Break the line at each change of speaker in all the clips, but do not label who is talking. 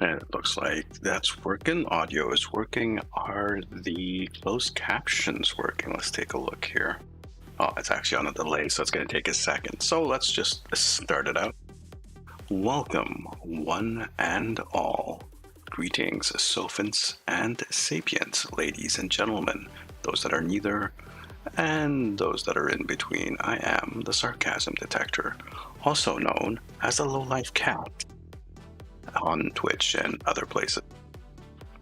And it looks like that's working. Audio is working. Are the closed captions working? Let's take a look here. Oh, it's actually on a delay, so it's going to take a second. So let's just start it out. Welcome, one and all. Greetings, Sophins and Sapiens, ladies and gentlemen, those that are neither, and those that are in between. I am the Sarcasm Detector, also known as the Lowlife Cat, on Twitch and other places.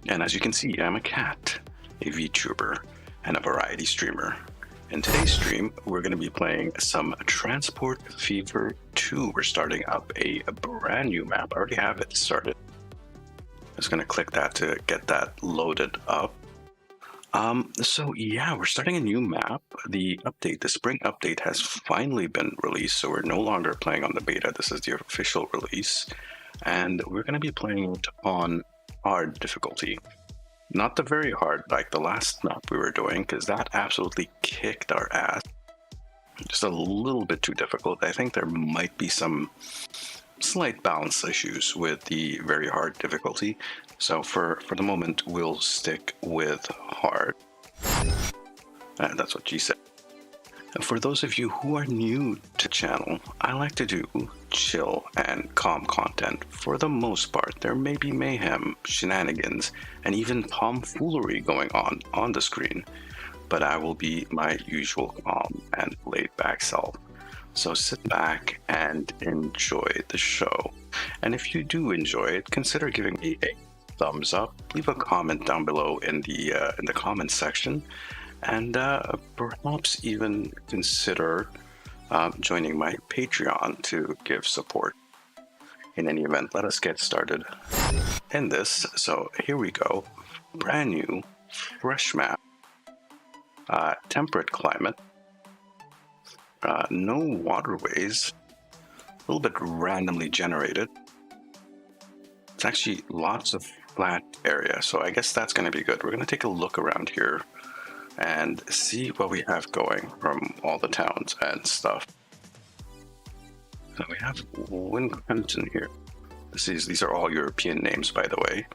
And as you can see, I'm a cat, a VTuber, and a variety streamer. In today's stream, we're going to be playing some Transport Fever 2. We're starting up a brand new map. I already have it started. I'm just going to click that to get that loaded up. So yeah, we're starting a new map. The spring update has finally been released, so we're no longer playing on the beta. This is the official release. And we're going to be playing it on hard difficulty. Not the very hard like the last map we were doing, because that absolutely kicked our ass. Just a little bit too difficult. I think there might be some slight balance issues with the very hard difficulty. So for the moment, we'll stick with hard. That's what she said. For those of you who are new to the channel, I like to do chill and calm content. For the most part, there may be mayhem, shenanigans, and even tomfoolery going on the screen, but I will be my usual calm and laid-back self. So sit back and enjoy the show. And if you do enjoy it, consider giving me a thumbs up. Leave a comment down below in the comment section. And perhaps even consider joining my Patreon to give support. In any event, let us get started in this. So here we go. Brand new, fresh map. Temperate climate. No waterways. A little bit randomly generated. It's actually lots of flat area, so I guess that's going to be good. We're going to take a look around here and see what we have going from all the towns and stuff. So we have Wincanton here. These are all European names, by the way.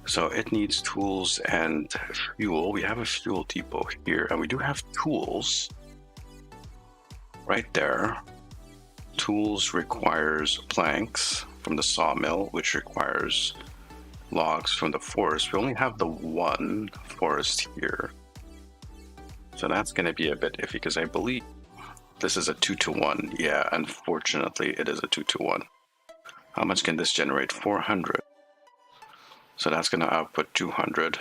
So it needs tools and fuel. We have a fuel depot here, and we do have tools right there. Tools requires planks from the sawmill, which requires logs from the forest. We only have the one forest here. So that's going to be a bit iffy because I believe this is a 2-to-1. Yeah, unfortunately, it is a 2-to-1. How much can this generate? 400. So that's going to output 200.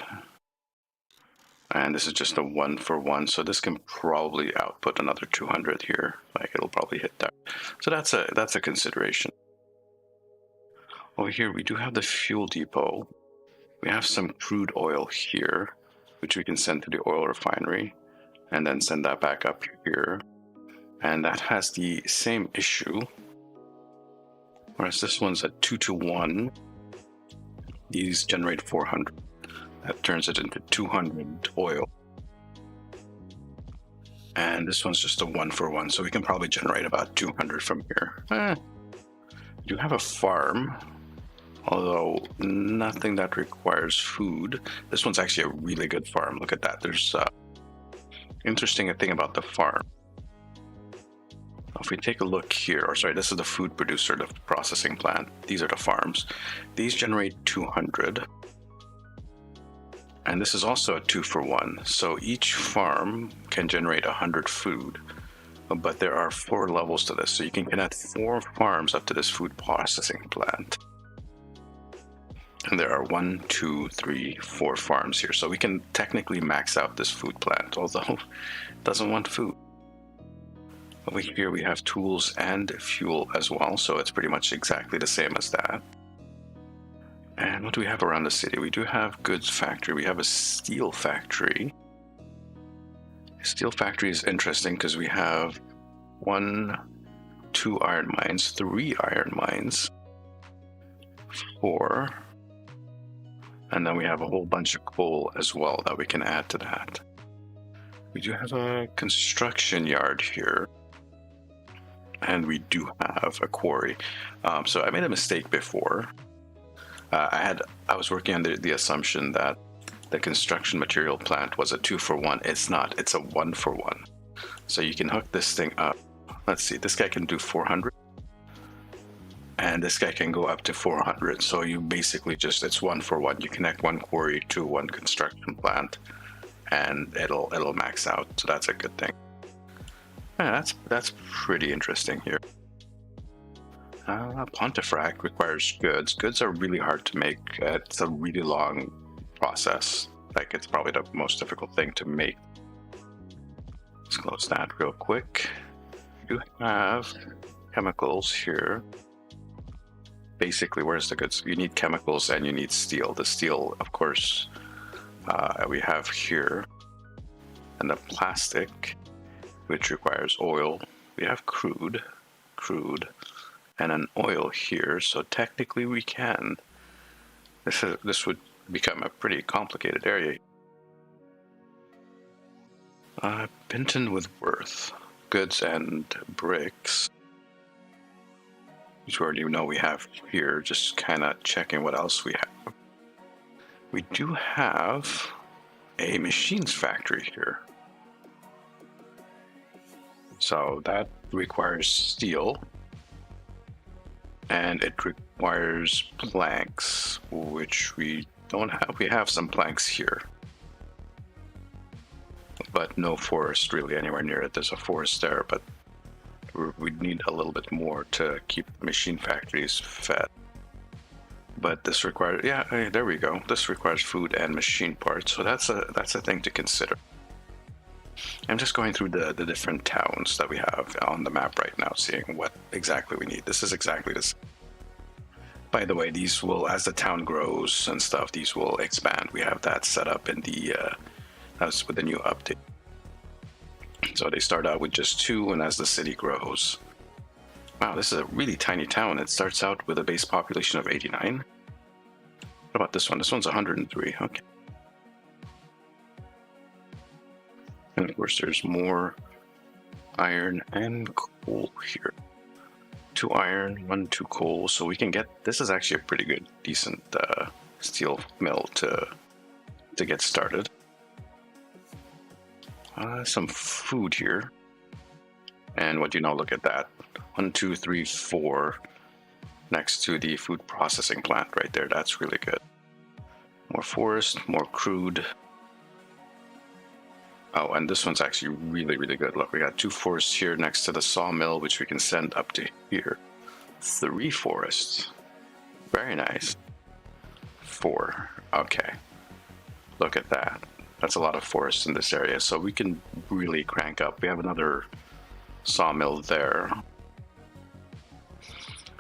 And this is just a 1-for-1. So this can probably output another 200 here. Like it'll probably hit that. So that's a consideration. Over here, we do have the fuel depot. We have some crude oil here, which we can send to the oil refinery. And then send that back up here. And that has the same issue. Whereas this one's a 2-to-1. These generate 400. That turns it into 200 oil. And this one's just a 1-for-1. So we can probably generate about 200 from here. We do have a farm. Although nothing that requires food. This one's actually a really good farm. Look at that. There's interesting thing about the farm. If we take a look here, or sorry, this is the food producer, the processing plant. These are the farms. These generate 200. And this is also a 2-for-1. So each farm can generate 100 food. But there are 4 levels to this. So you can connect 4 farms up to this food processing plant. And there are 1, 2, 3, 4 farms here. So we can technically max out this food plant, although it doesn't want food. Over here we have tools and fuel as well. So it's pretty much exactly the same as that. And what do we have around the city? We do have goods factory. We have a steel factory. Steel factory is interesting because we have 1, 2 iron mines, 3 iron mines, 4. And then we have a whole bunch of coal as well that we can add to that. We do have a construction yard here. And we do have a quarry. So I made a mistake before. I was working under the assumption that the construction material plant was a 2-for-1. It's not. It's a 1-for-1. So you can hook this thing up. Let's see. This guy can do 400, and this guy can go up to 400. So you basically just, it's 1-for-1. You connect one quarry to one construction plant, and it'll max out. So that's a good thing. Yeah, that's pretty interesting here. Pontefract requires goods. Goods are really hard to make. It's a really long process. Like, it's probably the most difficult thing to make. Let's close that real quick. You have chemicals here. Basically, where's the goods? You need chemicals and you need steel. The steel, of course, we have here. And the plastic, which requires oil. We have crude, and an oil here. So technically we can. This would become a pretty complicated area. Pinton with worth, goods and bricks, which we already know we have here. Just kind of checking what else we have. We do have a machines factory here. So that requires steel. And it requires planks, which we don't have. We have some planks here, but no forest really anywhere near it. There's a forest there, but we need a little bit more to keep machine factories fed. But this requires, yeah, there we go. This requires food and machine parts, so that's a thing to consider. I'm just going through the different towns that we have on the map right now, seeing what exactly we need. This is exactly this. By the way, these will, as the town grows and stuff, these will expand. We have that set up in the, that's with the new update. So they start out with just 2, and as the city grows. Wow, this is a really tiny town. It starts out with a base population of 89. What about this one? This one's 103, okay. And of course, there's more iron and coal here. 2 iron, 2 coal. So we can get, this is actually a pretty good, decent steel mill to get started. Some food here. And what do you know? Look at that. 1, 2, 3, 4 next to the food processing plant right there. That's really good. More forest, more crude. Oh, and this one's actually really, really good. Look, we got 2 forests here next to the sawmill, which we can send up to here. 3 forests. Very nice. 4. Okay. Look at that. That's a lot of forests in this area, so we can really crank up. We have another sawmill there.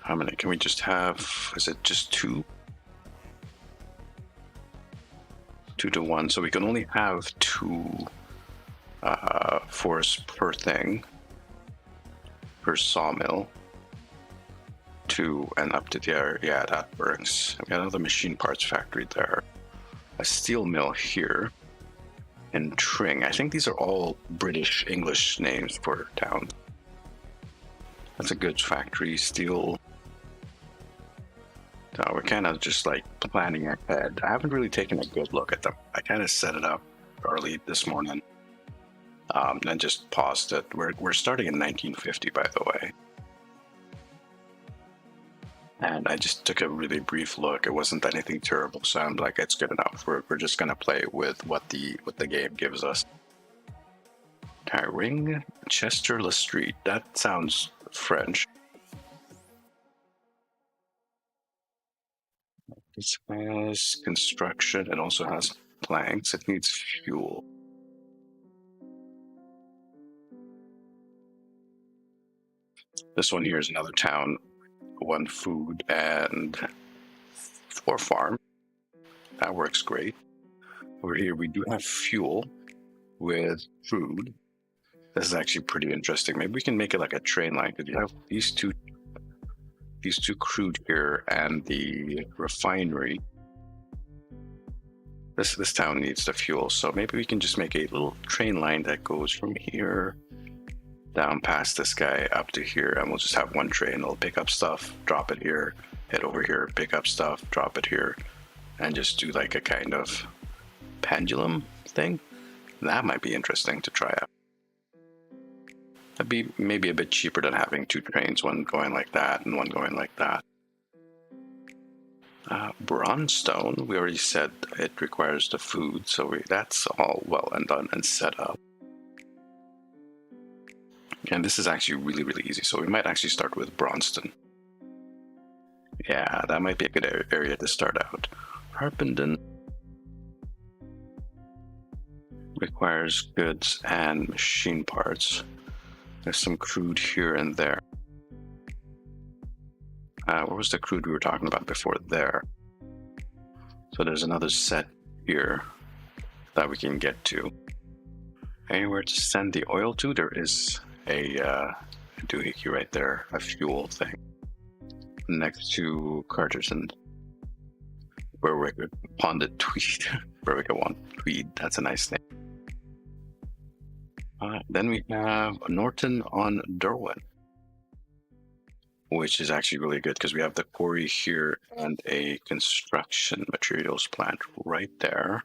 How many can we just have? Is it just 2? 2 to 1, so we can only have 2 forests per thing, per sawmill. 2 and up to there. Yeah, that works. We got another machine parts factory there. A steel mill here. And Tring. I think these are all British English names for towns. That's a goods factory, steel. So we're kind of just like planning ahead. I haven't really taken a good look at them. I kind of set it up early this morning and just paused it. We're starting in 1950, by the way. And I just took a really brief look. It wasn't anything terrible, so I'm like, it's good enough. We're just gonna play with what the game gives us. Ring Chester Le Street. That sounds French. This has construction. It also has planks. It needs fuel. This one here is another town. 1 food and 4 farm. That works great. Over here we do have fuel with food. This is actually pretty interesting. Maybe we can make it like a train line, because you have these two crude here and the refinery. This town needs the fuel, so maybe we can just make a little train line that goes from here down past this guy up to here, and we'll just have 1 train. It'll pick up stuff, drop it here, head over here, pick up stuff, drop it here, and just do like a kind of pendulum thing. That might be interesting to try out. That'd be maybe a bit cheaper than having two trains, one going like that and one going like that. Bronzestone, we already said it requires the food, so that's all well and done and set up. And this is actually really, really easy, so we might actually start with Bronzestone. Yeah, that might be a good area to start out. Harpenden requires goods and machine parts. There's some crude here and there. Where was the crude we were talking about before there? So there's another set here that we can get to. Anywhere to send the oil to? There is a doohickey right there, a fuel thing. Next to Carterton. Berwick Ponded Tweed. Berwick want Tweed, that's a nice name. Then we have Norton on Derwent, which is actually really good because we have the quarry here and a construction materials plant right there.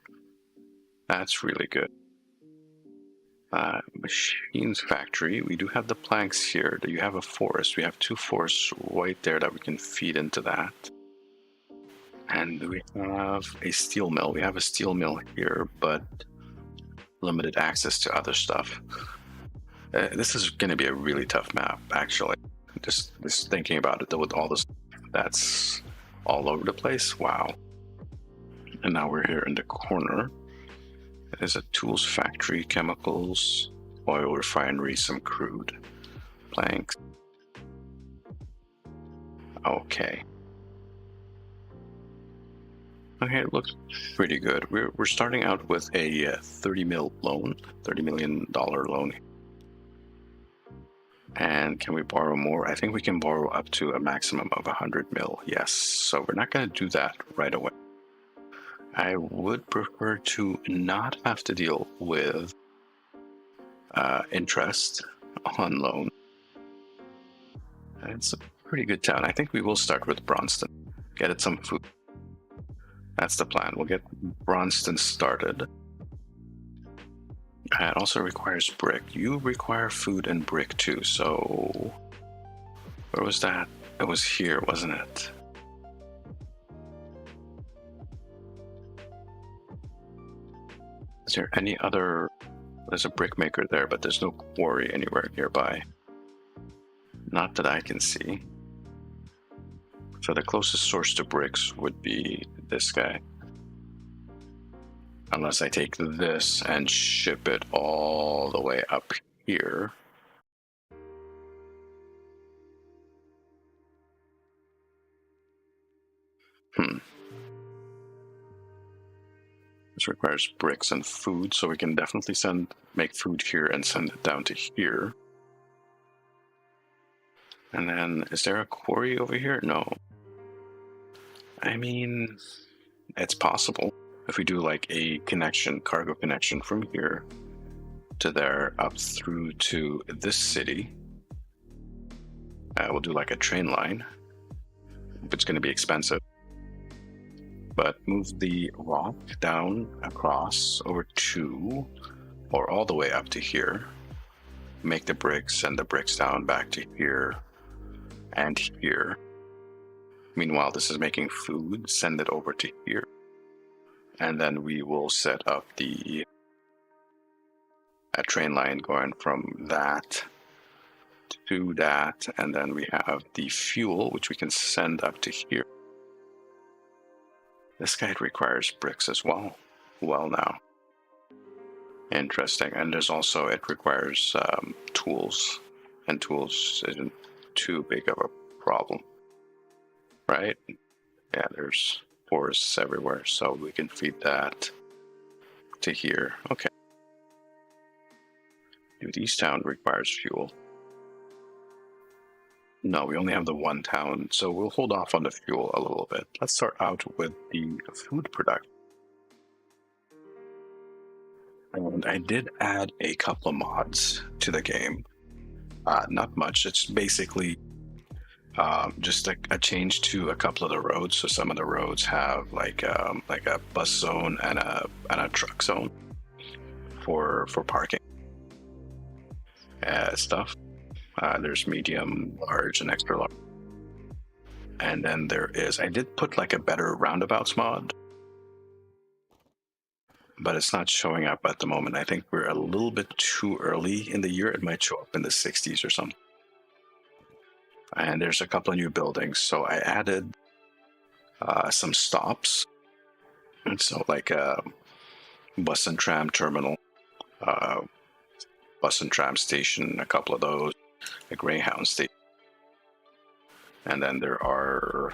That's really good. Machines factory. We do have the planks here. You have a forest. We have two forests right there that we can feed into that. And we have a steel mill. We have a steel mill here, but limited access to other stuff. This is going to be a really tough map, actually. Just thinking about it, though, with all this that's all over the place. Wow. And now we're here in the corner. There's a tools factory, chemicals, oil refinery, some crude, planks. Okay. Okay, it looks pretty good. We're starting out with a $30 million loan. And can we borrow more? I think we can borrow up to a maximum of 100 mil. Yes. So we're not going to do that right away. I would prefer to not have to deal with interest on loan. It's a pretty good town. I think we will start with Bronzestone. Get it some food. That's the plan. We'll get Bronzestone started. It also requires brick. You require food and brick too, so... Where was that? It was here, wasn't it? Is there any other... There's a brick maker there, but there's no quarry anywhere nearby. Not that I can see. So the closest source to bricks would be this guy. Unless I take this and ship it all the way up here. This requires bricks and food, so we can definitely make food here and send it down to here. And then, is there a quarry over here? No. I mean, it's possible. If we do like a connection, cargo connection from here to there up through to this city, we'll do like a train line. It's going to be expensive. But move the rock down across over to, or all the way up to here. Make the bricks, send the bricks down back to here and here. Meanwhile, this is making food, send it over to here. And then we will set up a train line going from that to that. And then we have the fuel, which we can send up to here. This guy requires bricks as well. Well now. Interesting. And there's also, it requires tools. And tools isn't too big of a problem. Right? Yeah, there's forests everywhere, so we can feed that to here. Okay. Dude, East Town requires fuel. No, we only have the one town, so we'll hold off on the fuel a little bit. Let's start out with the food production. And I did add a couple of mods to the game. Not much. It's basically Just a change to a couple of the roads. So some of the roads have like a bus zone and a truck zone for parking stuff. There's medium, large, and extra large. And then I did put like a better roundabouts mod, but it's not showing up at the moment. I think we're a little bit too early in the year. It might show up in the 60s or something. And there's a couple of new buildings. So I added some stops. And so like a bus and tram terminal, uh, bus and tram station, a couple of those, a Greyhound station. And then there are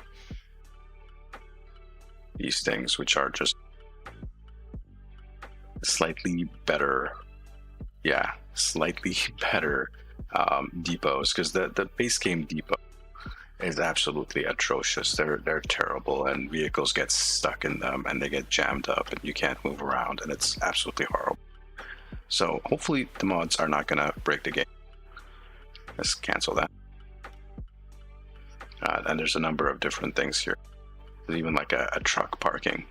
these things which are just slightly better depots, because the base game depot is absolutely atrocious. They're terrible, and vehicles get stuck in them and they get jammed up and you can't move around, and it's absolutely horrible. So hopefully the mods are not gonna break the game. Let's cancel that. And there's a number of different things here. There's even like a truck parking,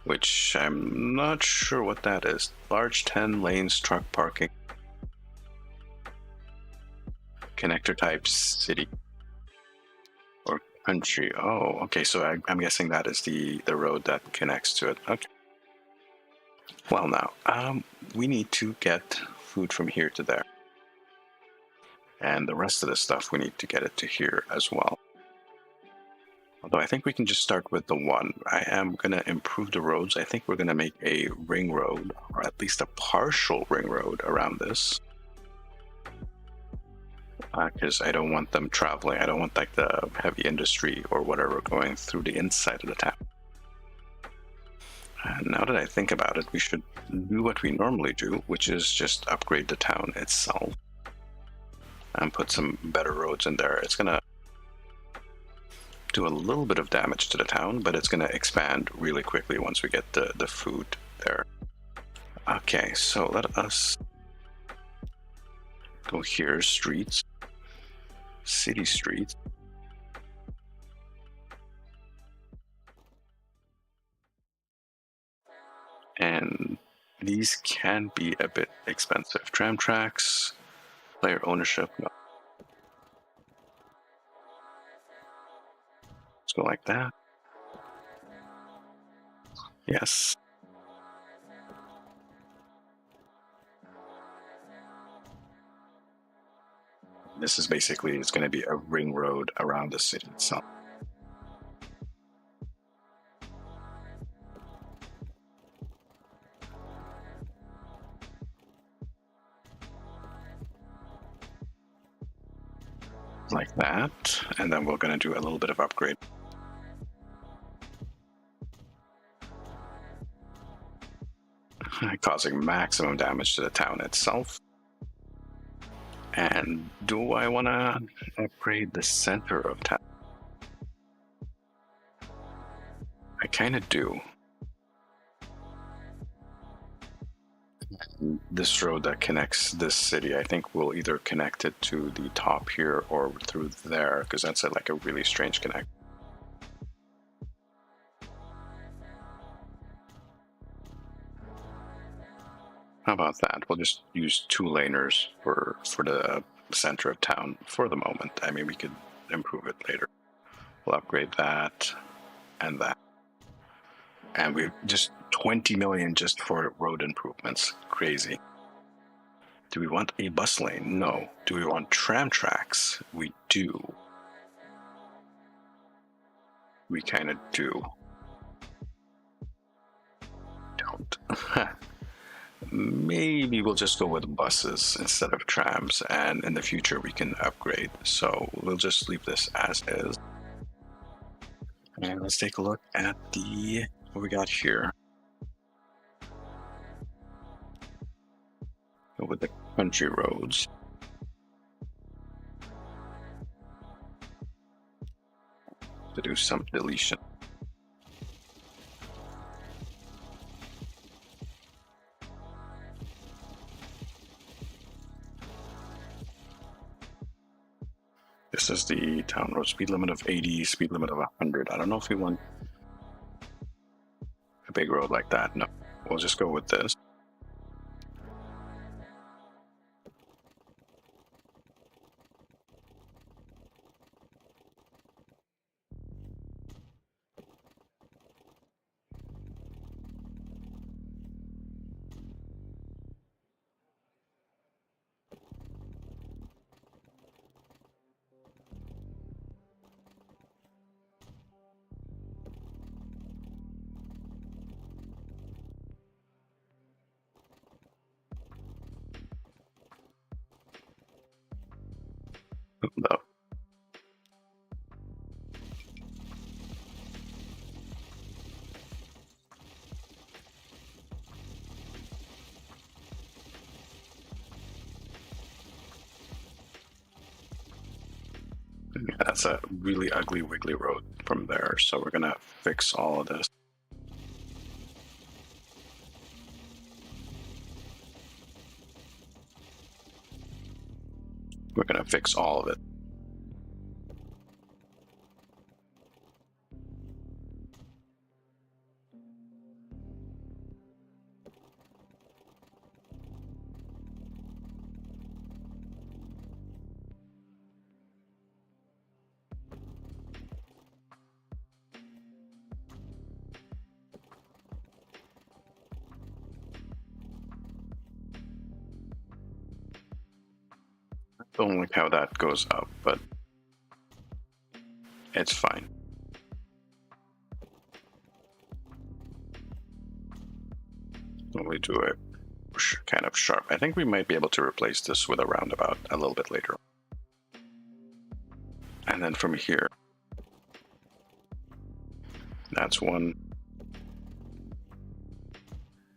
which I'm not sure what that is. Large 10 lanes truck parking. Connector type city or country. Oh, okay. So I'm guessing that is the road that connects to it. Okay. Well, now we need to get food from here to there, and the rest of the stuff we need to get it to here as well. Although I think we can just start with the one. I am going to improve the roads. I think we're going to make a ring road, or at least a partial ring road around this. Because I don't want them traveling. I don't want like the heavy industry or whatever going through the inside of the town. And now that I think about it, we should do what we normally do, which is just upgrade the town itself and put some better roads in there. It's going to do a little bit of damage to the town, but it's going to expand really quickly once we get the food there. Okay, so let us go here. Streets, city streets. And these can be a bit expensive. Tram tracks, player ownership. No. Let's go like that. Yes. This is basically, it's going to be a ring road around the city itself. Like that, and then we're going to do a little bit of upgrade. Causing maximum damage to the town itself. And do I want to upgrade the center of town? I kind of do. This road that connects this city, I think we'll either connect it to the top here or through there, because that's like a really strange connect. How about that? We'll just use 2-laners for the center of town for the moment. I mean, we could improve it later. We'll upgrade that and that. And we've just 20 million just for road improvements. Crazy. Do we want a bus lane? No. Do we want tram tracks? We do. We kind of do. Don't. Maybe we'll just go with buses instead of trams, and in the future we can upgrade. So we'll just leave this as is. And let's take a look at what we got here. Go with the country roads. To do some deletion. This is the town road speed limit of 80, speed limit of 100. I don't know if we want a big road like that. No, we'll just go with this. No. Yeah, that's a really ugly wiggly road from there, so we're gonna fix all of this. We're gonna fix all of it. Don't like how that goes up, but it's fine. We do it kind of sharp. I think we might be able to replace this with a roundabout a little bit later. And then from here, that's one.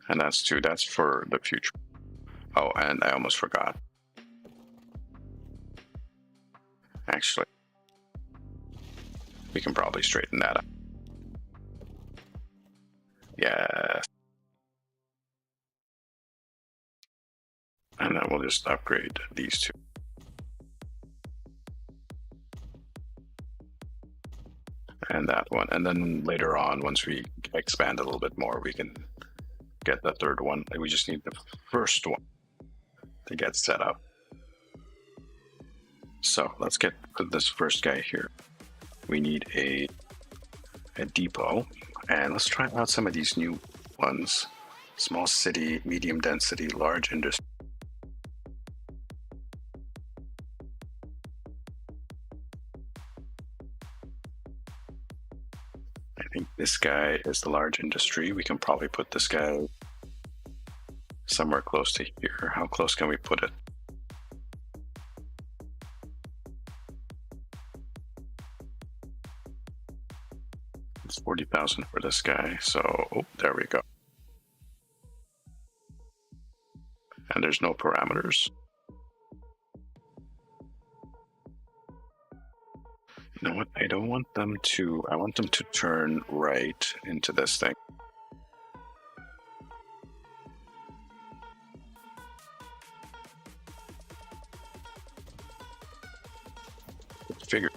And that's two. That's for the future. Oh, and I almost forgot. Actually, we can probably straighten that up. Yes. And then we'll just upgrade these two. And that one. And then later on, once we expand a little bit more, we can get the third one. We just need the first one to get set up. So let's get this first guy here. We need a depot, and let's try out some of these new ones. Small city, medium density, large industry. I think this guy is the large industry. We can probably put this guy somewhere close to here. How close can we put it? It's 40,000 for this guy. So, oh, there we go. And there's no parameters. You know what? I don't want them to, I want them to turn right into this thing. Figure.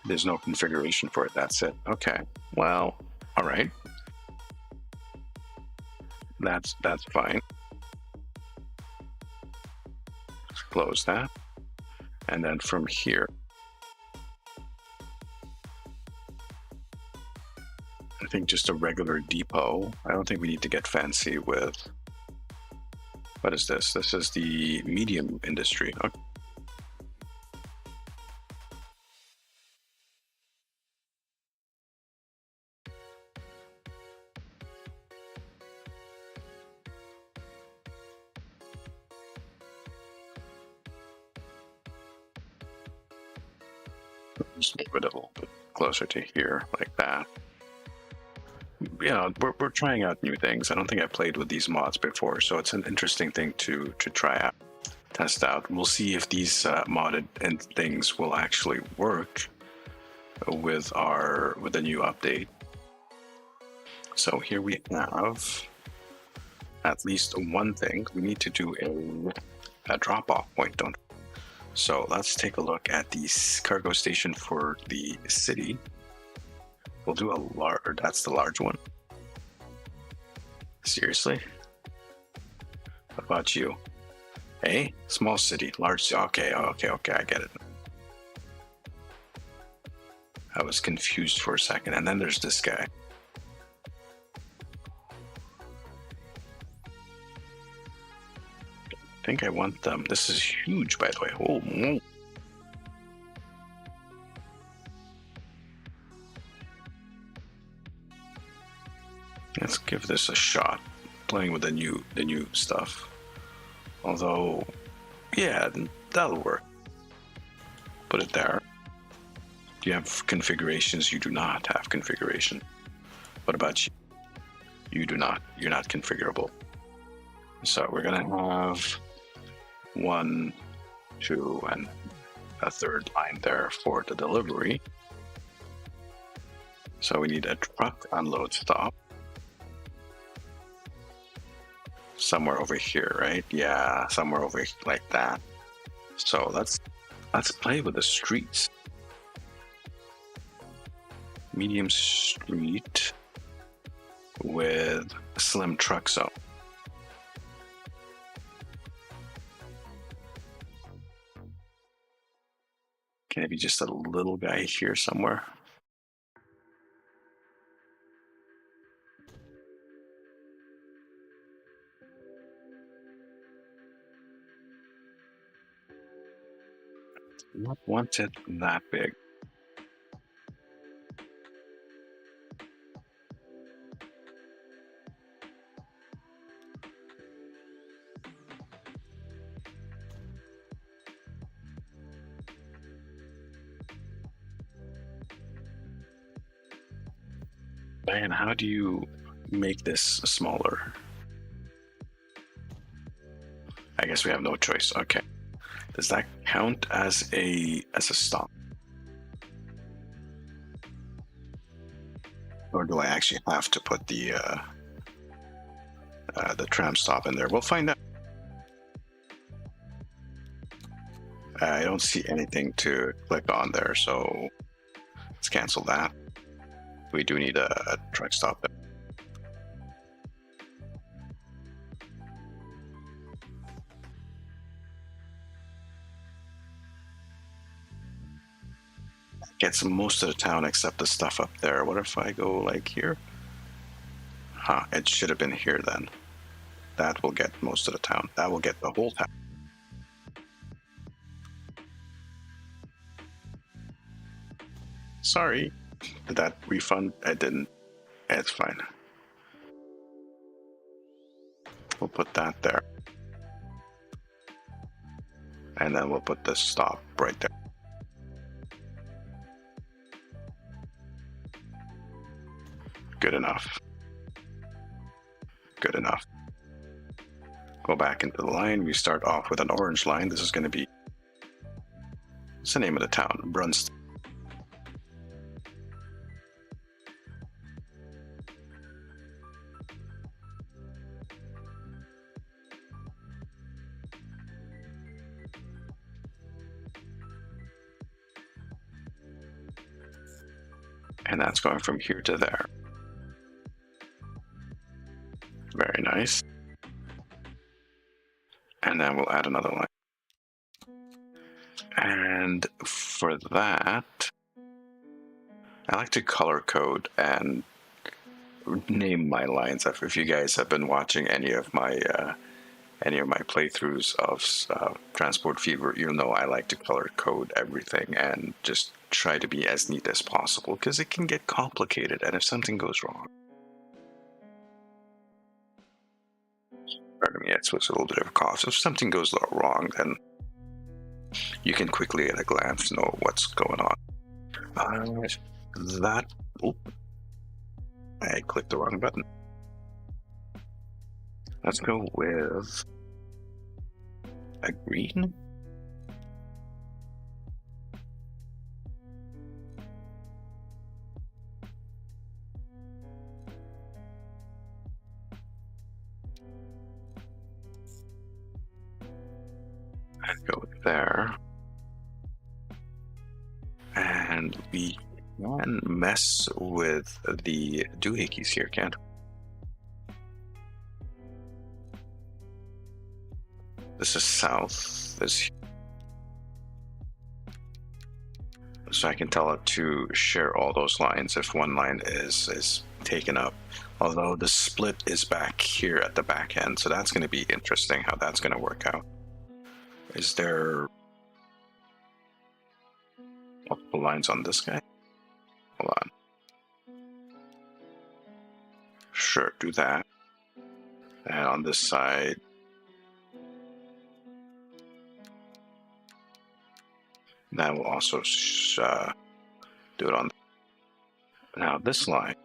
There's no configuration for it. That's it. Okay. Well, all right. That's fine. Let's close that. And then from here, I think just a regular depot. I don't think we need to get fancy with, what is this? This is the medium industry. Okay. Just move it a little bit closer to here, like that. You know, we're trying out new things. I don't think I've played with these mods before, so it's an interesting thing to try out, test out. We'll see if these modded and things will actually work with the new update. So here we have at least one thing. We need to do a drop-off point, don't we? So let's take a look at the cargo station for the city. We'll do a large, that's the large one. Seriously? What about you? Hey, small city, large, okay, I get it. I was confused for a second, and then there's this guy. I think I want them. This is huge, by the way. Oh, let's give this a shot. Playing with the new stuff. Although, yeah, that'll work. Put it there. Do you have configurations? You do not have configuration. What about you? You do not. You're not configurable. So we're gonna have 1, 2, and a third line there for the delivery. So we need a truck unload stop. Somewhere over here, right? Yeah, somewhere over here, like that. So let's play with the streets. Medium street with a slim truck zone. Can it be just a little guy here somewhere? Not want it that big. Man, how do you make this smaller? I guess we have no choice. Okay. Does that count as a stop? Or do I actually have to put the tram stop in there? We'll find out. I don't see anything to click on there, so let's cancel that. We do need a truck stop there. Gets most of the town except the stuff up there. What if I go like here? Huh, it should have been here then. That will get most of the town. That will get the whole town. Sorry. Did that refund? I didn't. It's fine. We'll put that there. And then we'll put the stop right there. Good enough. Good enough. Go back into the line. We start off with an orange line. This is going to be, what's the name of the town? Brunston. And that's going from here to there. Very nice. And then we'll add another line. And for that, I like to color code and name my lines. If you guys have been watching any of my playthroughs of Transport Fever, you'll know I like to color code everything and just try to be as neat as possible because it can get complicated, and if something goes wrong, pardon me, it's a little bit of a cough. If something goes wrong, then you can quickly at a glance know what's going on. I clicked the wrong button. Let's go with a green. I'd go there. we can mess with the doohickeys here, can't we? This is south. So I can tell it to share all those lines if one line is taken up. Although the split is back here at the back end, so that's going to be interesting how that's going to work out. Is there multiple lines on this guy? Hold on. Sure, do that. And on this side, that will also do it on. Now this line,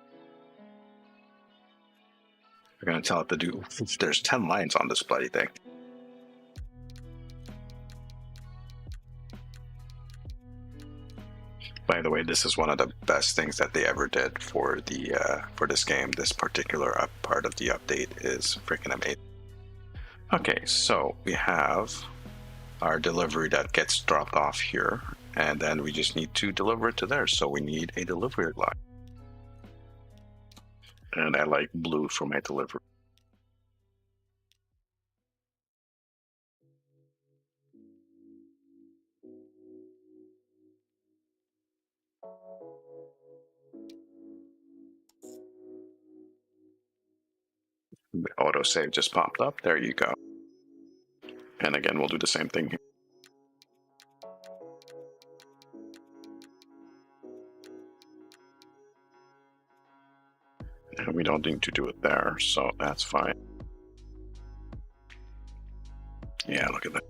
we're going to tell it to do. There's 10 lines on this bloody thing. By the way, this is one of the best things that they ever did for this game. This particular part of the update is freaking amazing. Okay, so we have our delivery that gets dropped off here, and then we just need to deliver it to there. So we need a delivery line. And I like blue for my delivery. The autosave just popped up. There you go. And again, we'll do the same thing here. And we don't need to do it there, so that's fine. Yeah, look at that.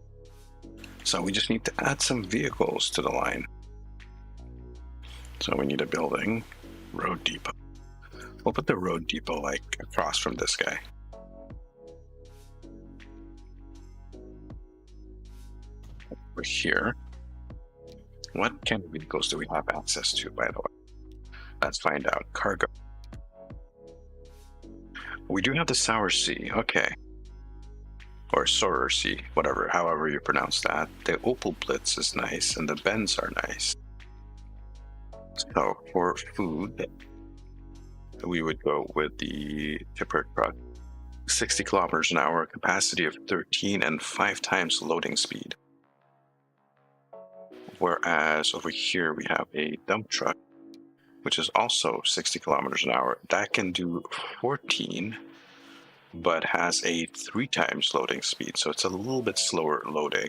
So we just need to add some vehicles to the line. So we need a building, road depot. We'll put the road depot like across from this guy. Over here. What kind of vehicles do we have access to, by the way? Let's find out. Cargo. We do have the Sour Sea, okay. Or Sour Sea, whatever, however you pronounce that. The Opel Blitz is nice, and the Benz are nice. So for food, we would go with the tipper truck. 60 kilometers an hour, capacity of 13 and 5 times loading speed. Whereas over here we have a dump truck, which is also 60 kilometers an hour. That can do 14, but has a 3 times loading speed, so it's a little bit slower loading.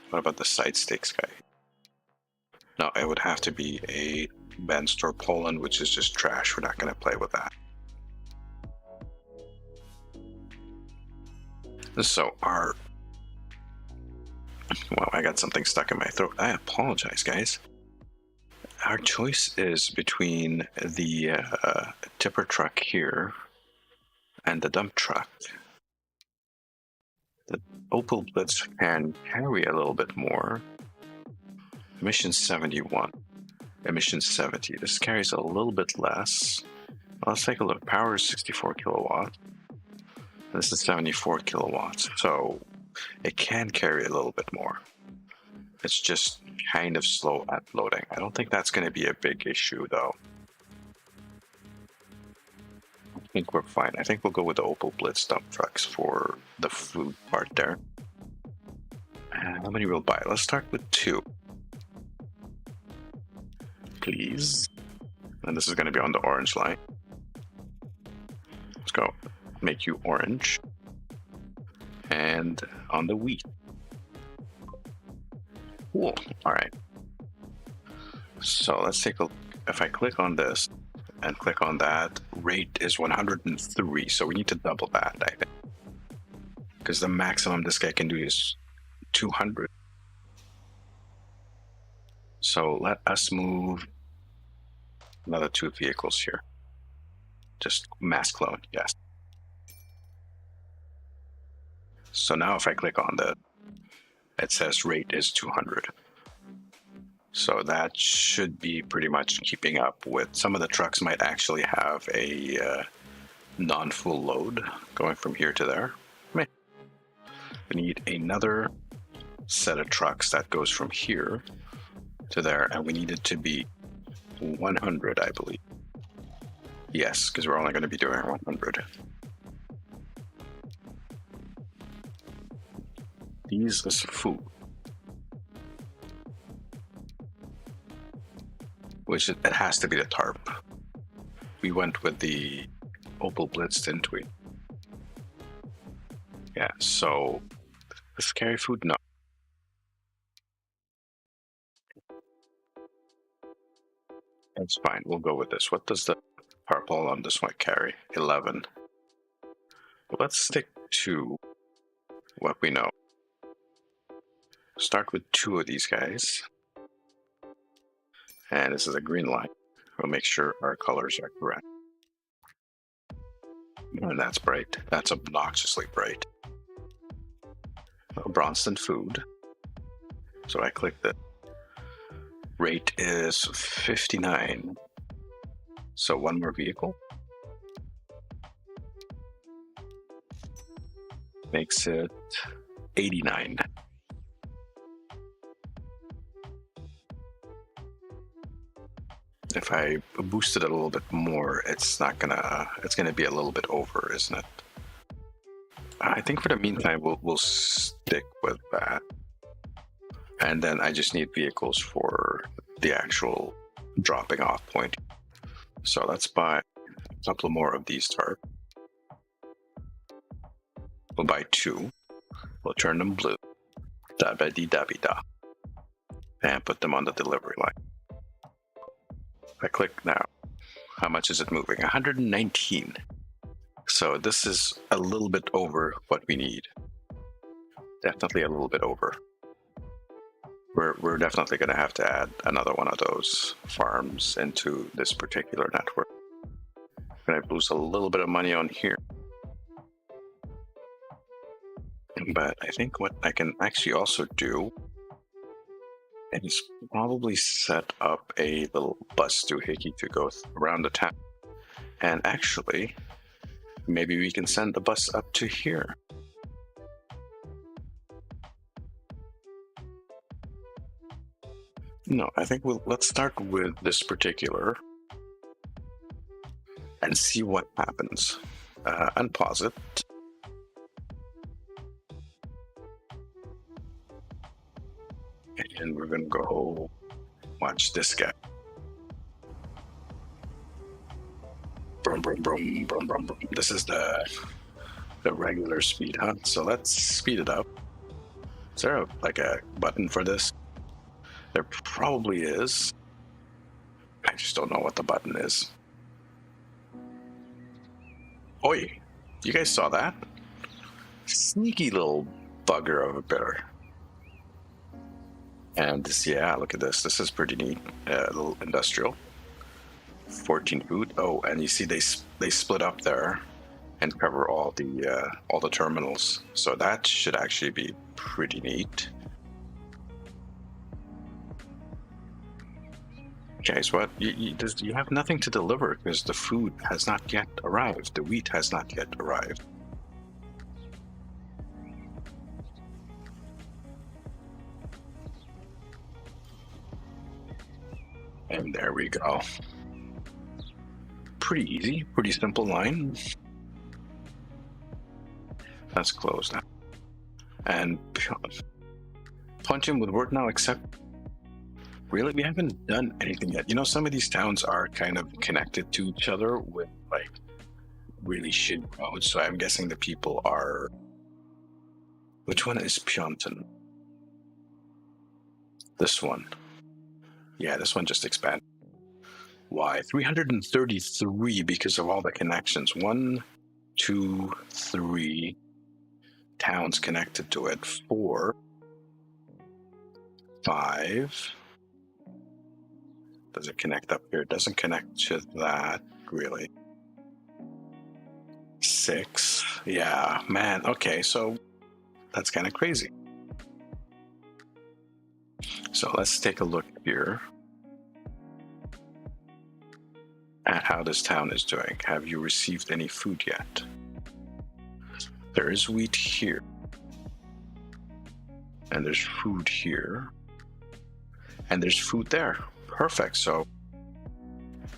What about the side stakes guy? No, it would have to be a Benz or Poland, which is just trash. We're not going to play with that. So our... Wow, I got something stuck in my throat. I apologize, guys. Our choice is between the tipper truck here and the dump truck. The Opel Blitz can carry a little bit more. Emission 71. Emission 70. This carries a little bit less. Let's take a look. Power is 64 kilowatts. This is 74 kilowatts. So it can carry a little bit more. It's just kind of slow at loading. I don't think that's going to be a big issue, though. I think we're fine. I think we'll go with the Opel Blitz dump trucks for the food part there. And how many we'll buy? Let's start with 2. Please. And this is going to be on the orange line. Let's go. Make you orange. And on the wheat. Cool. All right. So let's take a look. If I click on this and click on that, rate is 103. So we need to double that, I think. Because the maximum this guy can do is 200. So let us move another 2 vehicles here. Just mass clone, yes. So now if I click on that, it says rate is 200. So that should be pretty much keeping up with. Some of the trucks might actually have a non-full load going from here to there. We need another set of trucks that goes from here to there, and we need it to be 100, I believe. Yes, because we're only going to be doing 100. These is food, which it has to be the tarp. We went with the Opal Blitz, didn't we? Yeah, so the scary food, no. That's fine, we'll go with this. What does the purple on this one carry? 11. Let's stick to what we know. Start with 2 of these guys. And this is a green line. We'll make sure our colors are correct. And that's bright. That's obnoxiously bright. Bronston food. So I click the rate is 59. So 1 more vehicle. Makes it 89. If I boost it a little bit more, it's gonna be a little bit over, isn't it? I think for the meantime, we'll stick with that. And then I just need vehicles for the actual dropping off point. So let's buy a couple more of these tarp. We'll buy 2. We'll turn them blue. Da-ba-dee-da-be-da. And put them on the delivery line. I click now. How much is it moving? 119. So this is a little bit over what we need. Definitely a little bit over. We're definitely going to have to add another one of those farms into this particular network. I'm going to lose a little bit of money on here. But I think what I can actually also do is probably set up a little bus doohickey to go around the town. And actually, maybe we can send the bus up to here. No, I think let's start with this particular and see what happens. Unpause it. And we're gonna go watch this guy. Brum, brum, brum, brum, brum, brum. This is the regular speed, huh? So let's speed it up. Is there like a button for this? There probably is. I just don't know what the button is. Oi, you guys saw that? Sneaky little bugger of a bear. And this, yeah, look at this. This is pretty neat. A little industrial. 14 food. Oh, and you see they split up there and cover all the terminals. So that should actually be pretty neat. Guys, what? You have nothing to deliver because the food has not yet arrived. The wheat has not yet arrived. And there we go. Pretty easy, pretty simple line. That's closed now. And punch in with word now, except really, we haven't done anything yet. You know, some of these towns are kind of connected to each other with like really shitty roads. So I'm guessing the people are. Which one is Pyeongtaun? This one. Yeah, this one just expanded. Why? 333 because of all the connections. 1, 2, 3 towns connected to it. 4, 5. Does it connect up here? It doesn't connect to that, really. 6. Yeah, man. Okay, so that's kind of crazy. So let's take a look here at how this town is doing. Have you received any food yet? There is wheat here. And there's food here. And there's food there. Perfect. So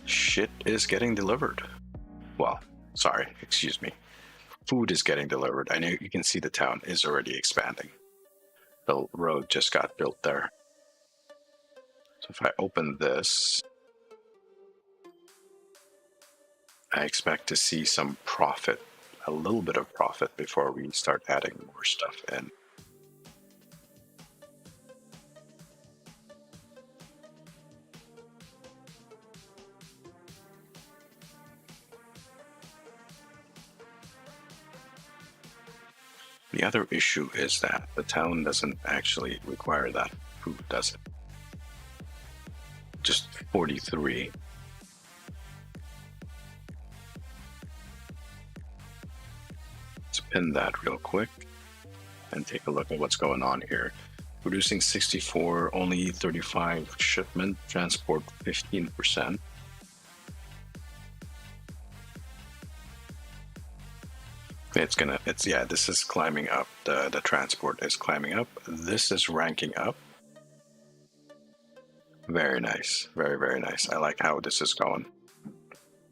shit is getting delivered. Well, sorry, excuse me. Food is getting delivered. I know you can see the town is already expanding. The road just got built there. So if I open this, I expect to see some profit, a little bit of profit before we start adding more stuff in. The other issue is that the town doesn't actually require that food, does it? Just 43. Let's pin that real quick and take a look at what's going on here. Producing 64, only 35 shipment, transport 15%. Yeah, this is climbing up. The transport is climbing up. This is ranking up. Very nice. Very, very nice. I like how this is going.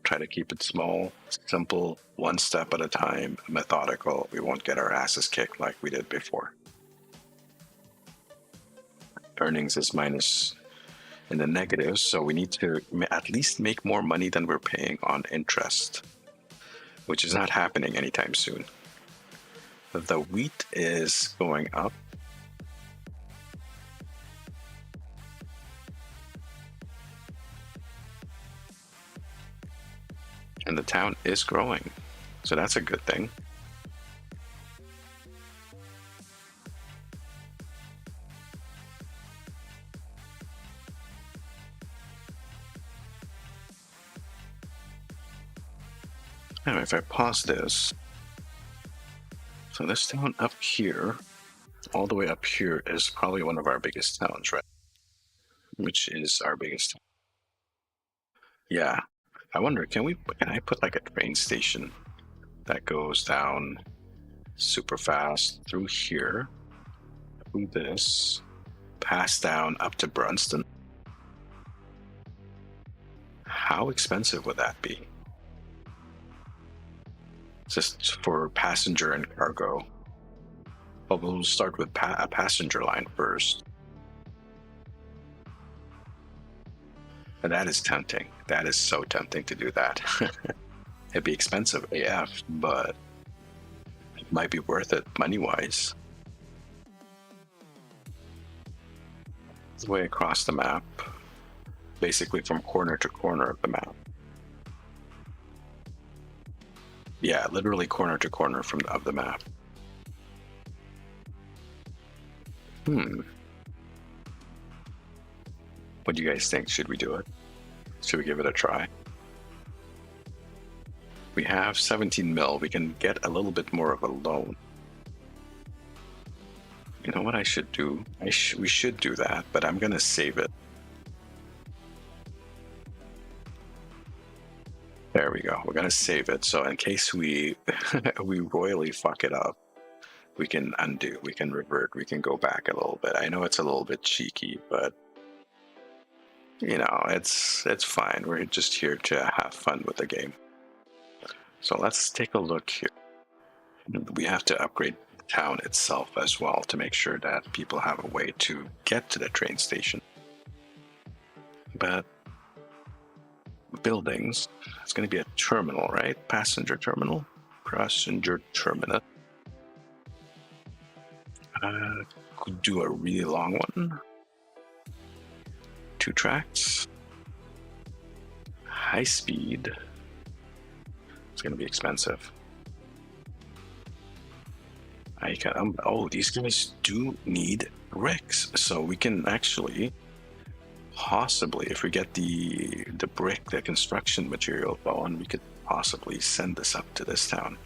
Try to keep it small, simple, one step at a time, methodical. We won't get our asses kicked like we did before. Earnings is minus in the negatives, so we need to at least make more money than we're paying on interest, which is not happening anytime soon. The wheat is going up. And the town is growing. So that's a good thing. Now, if I pause this, so this town up here, all the way up here is probably one of our biggest towns, right? Which is our biggest town. Yeah. I wonder, can I put like a train station that goes down super fast through here, through this, pass down up to Brunston? How expensive would that be? Just for passenger and cargo. But we'll start with a passenger line first. And that is tempting. That is so tempting to do that. It'd be expensive AF, but it might be worth it money-wise. It's way across the map, basically from corner to corner of the map. Yeah, literally corner to corner of the map. What do you guys think? Should we do it? Should we give it a try? We have 17 mil. We can get a little bit more of a loan. You know what I should do? We should do that, but I'm gonna save it. There we go. We're gonna save it. So in case we we royally fuck it up, we can undo, we can revert, we can go back a little bit. I know it's a little bit cheeky, but you know, it's fine. We're just here to have fun with the game. So let's take a look here. We have to upgrade the town itself as well to make sure that people have a way to get to the train station. But buildings, it's going to be a terminal, right? Passenger terminal? Passenger terminal. Could do a really long one. 2 tracks. High speed. It's going to be expensive. Oh, these guys do need bricks, so we can actually possibly, if we get the brick, the construction material going, we could possibly send this up to this town.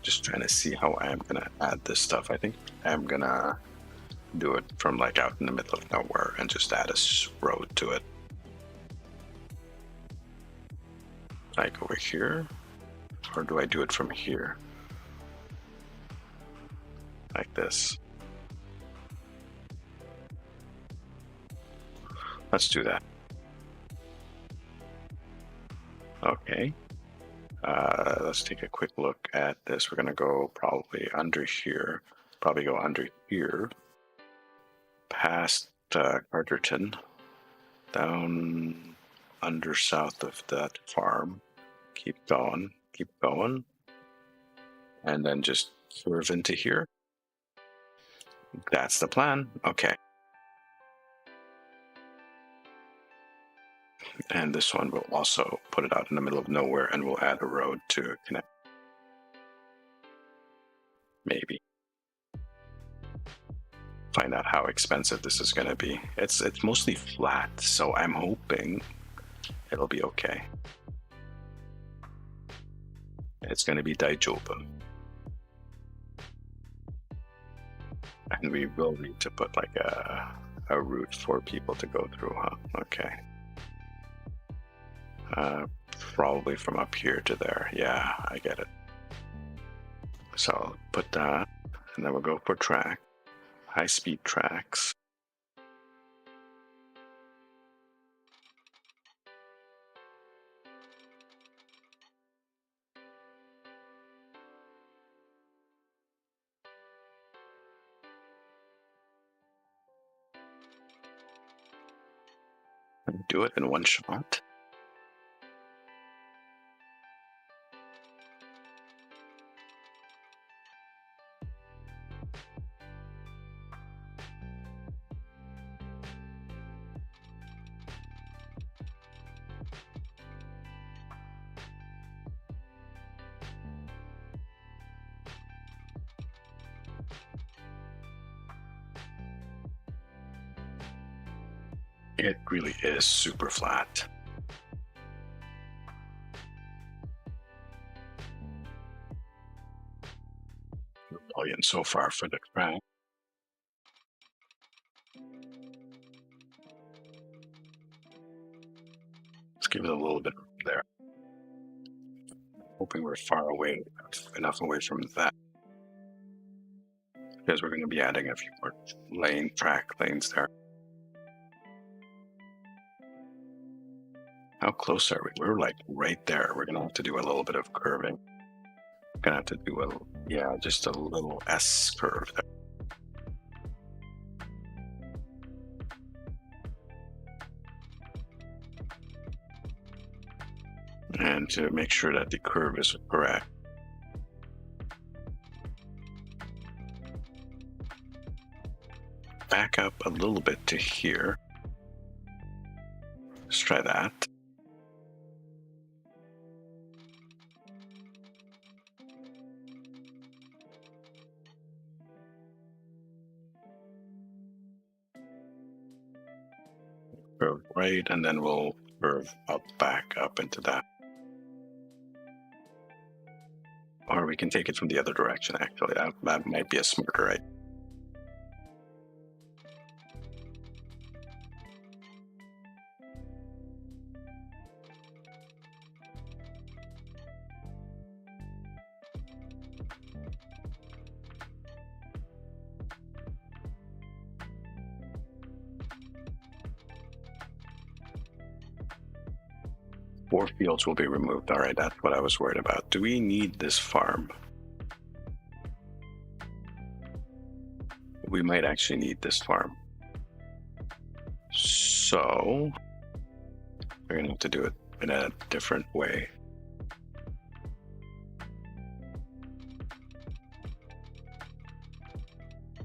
Just trying to see how I am gonna add this stuff. I think I'm gonna do it from like out in the middle of nowhere and just add a road to it. Like over here, or do I do it from here? like this. Let's do that. Okay. Let's take a quick look at this. We're going to go probably under here. Probably go under here. Past Carterton. Down under south of that farm. Keep going. Keep going. And then just curve into here. That's the plan. Okay. And this one will also put it out in the middle of nowhere, and we'll add a road to connect. Maybe. Find out how expensive this is going to be. It's mostly flat, so I'm hoping it'll be okay. It's going to be daijoubu. And we will need to put like a route for people to go through, huh? Okay. Probably from up here to there. Yeah, I get it. So I'll put that, and then we'll go for track. High-speed tracks. Do it in one shot. It really is super flat. Brilliant so far for the track. Let's give it a little bit there. Hoping we're far away, enough away from that. Because we're going to be adding a few more track lanes there. How close are we? We're like right there. We're going to have to do a little bit of curving. We're going to have to do just a little S curve there. And to make sure that the curve is correct. Back up a little bit to here. Let's try that. Curve right, and then we'll curve back up into that. Or we can take it from the other direction, actually. That might be a smarter idea. Four fields will be removed. All right, that's what I was worried about. Do we need this farm? We might actually need this farm. So we're gonna have to do it in a different way.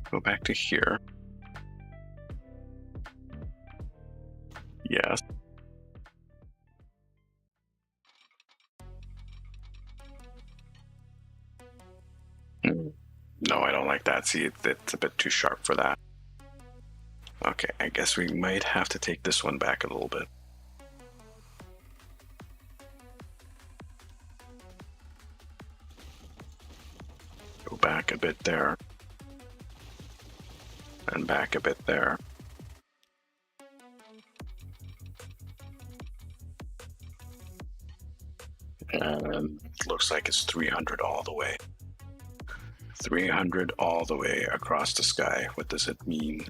Go back to here. Yes. No, I don't like that. See, it's a bit too sharp for that. Okay, I guess we might have to take this one back a little bit. Go back a bit there. And back a bit there. And it looks like it's 300 all the way. 300 all the way across the sky. What does it mean?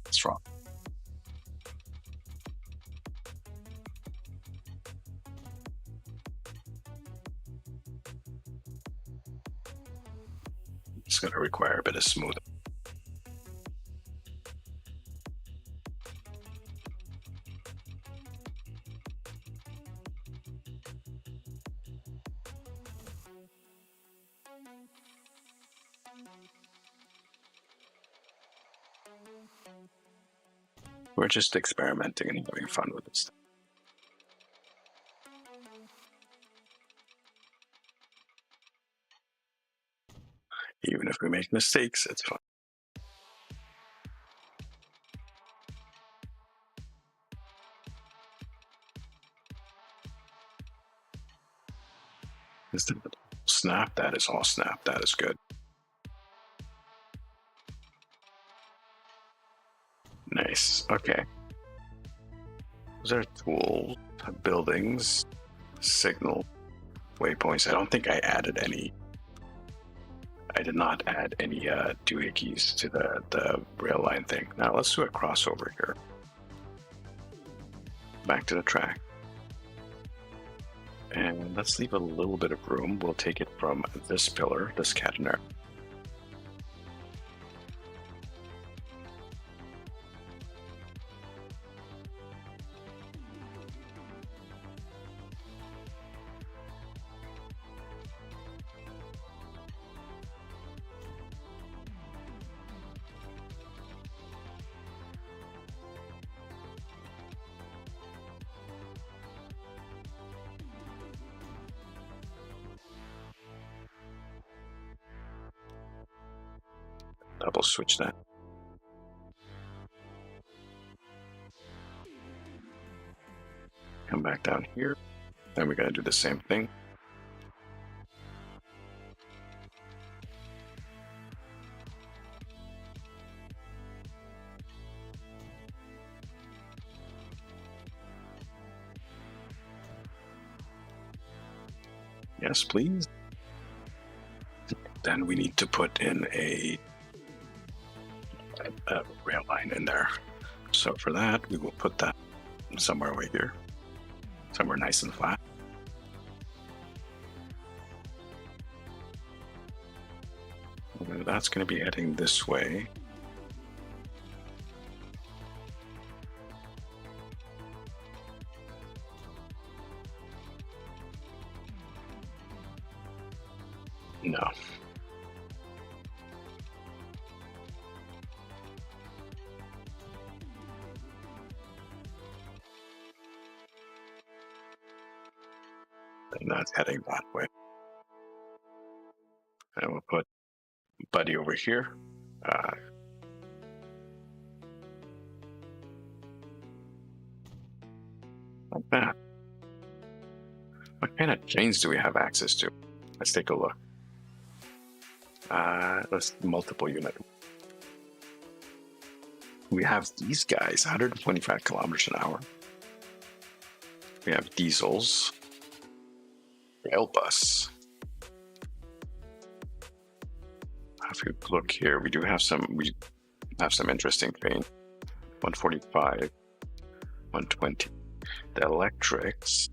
What's wrong? It's going to require a bit of smoothing. We're just experimenting and having fun with this. Even if we make mistakes, it's fun. Is the snap? That is all snap. That is good. Nice. Okay. Those are tools, buildings, signal, waypoints. I don't think I added any. I did not add any doohickeys to the rail line thing. Now let's do a crossover here. Back to the track. And let's leave a little bit of room. We'll take it from this pillar, this catenary. Double switch that. Come back down here. Then we're going to do the same thing. Yes, please. Then we need to put in a rail line in there. So for that, we will put that somewhere over here, somewhere nice and flat. That's going to be heading this way. No. And that's heading that way. And we'll put Buddy over here. Like that. What kind of chains do we have access to? Let's take a look. Let's multiple unit. We have these guys, 125 kilometers an hour. We have diesels, rail bus. If you look here, we have some interesting paint. 145, 120. The electrics.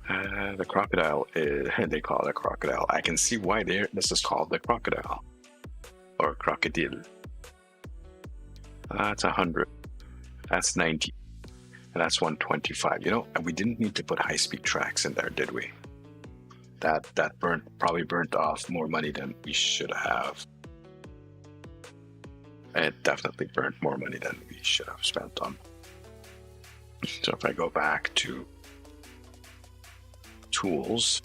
The crocodile is, they call it a crocodile. I can see why this is called the crocodile or crocodile. That's 100. That's 90. And that's 125. You know, we didn't need to put high-speed tracks in there, did we? That probably burnt off more money than we should have. It definitely burned more money than we should have spent on. So if I go back to tools,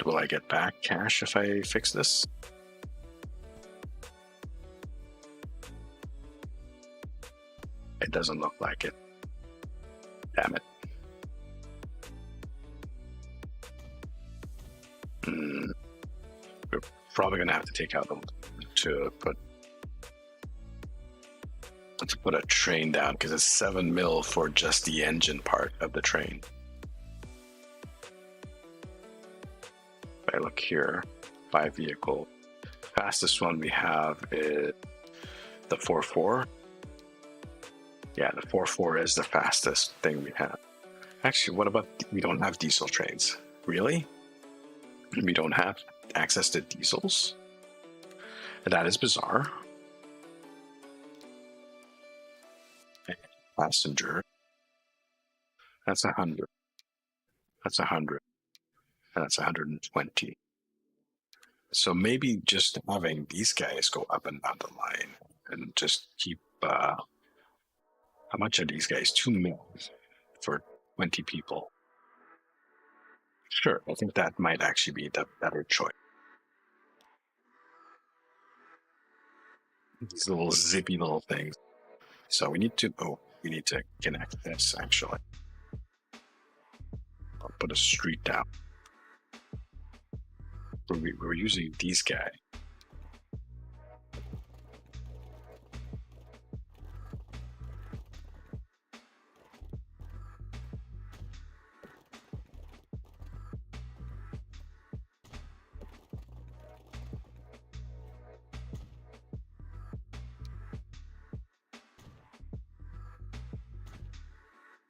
will I get back cash if I fix this? It doesn't look like it. Damn it. We're probably gonna have to take out to put a train down because it's 7 mil for just the engine part of the train. If I look here, by vehicle, fastest one we have is the 4.4. Yeah, the 4.4 is the fastest thing we have. Actually, what about we don't have diesel trains? Really? We don't have access to diesels? That is bizarre. Passenger. That's 100. That's 100. And that's 120. So maybe just having these guys go up and down the line and just keep how much are these guys? 2 mil for 20 people. Sure, I think that might actually be the better choice. These little zippy little things. So we need to connect this actually. I'll put a street down. We're using these guys.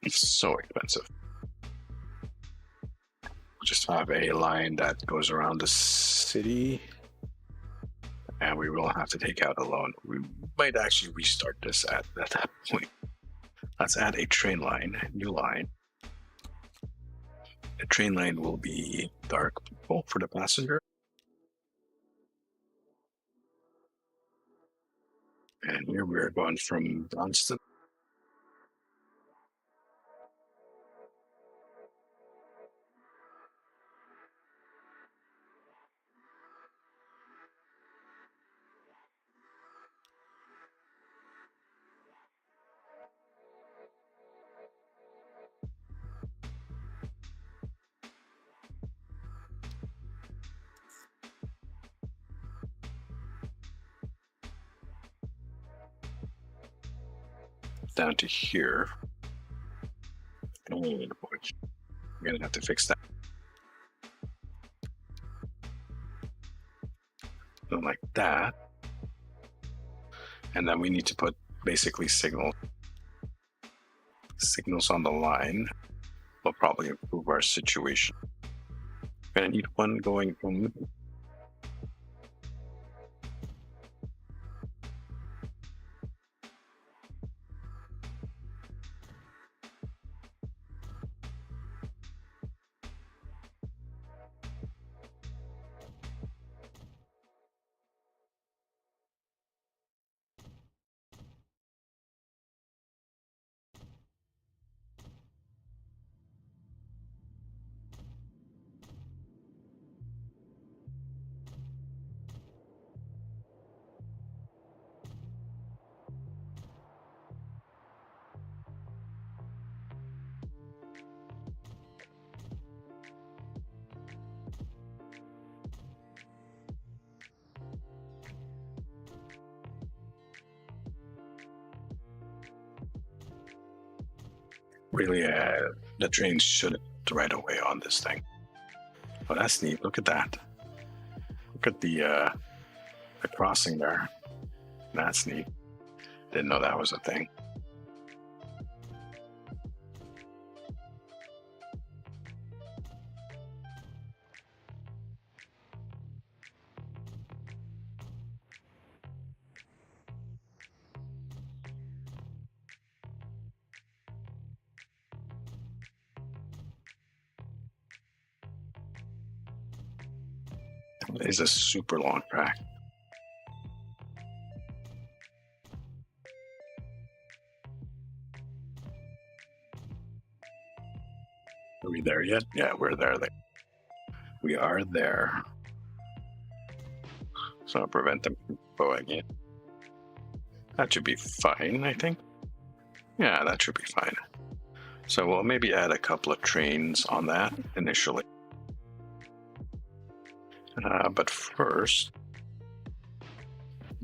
It's so expensive. Just have a line that goes around the city, and we will have to take out a loan. We might actually restart this at that point. Let's add a train line, new line. The train line will be dark purple for the passenger. And here we're going from Johnston. Down to here. Oh boy. We're gonna have to fix that. So like that. And then we need to put basically signals on the line. Will probably improve our situation. We're gonna need one going from really the trains should right away on this thing. Oh, that's neat. Look at that. Look at the crossing there. That's neat. Didn't know that was a thing. is a super long track. Are we there yet? Yeah, we're there. We are there. So I'll prevent them from going in. That should be fine, I think. Yeah, that should be fine. So we'll maybe add a couple of trains on that initially. But first,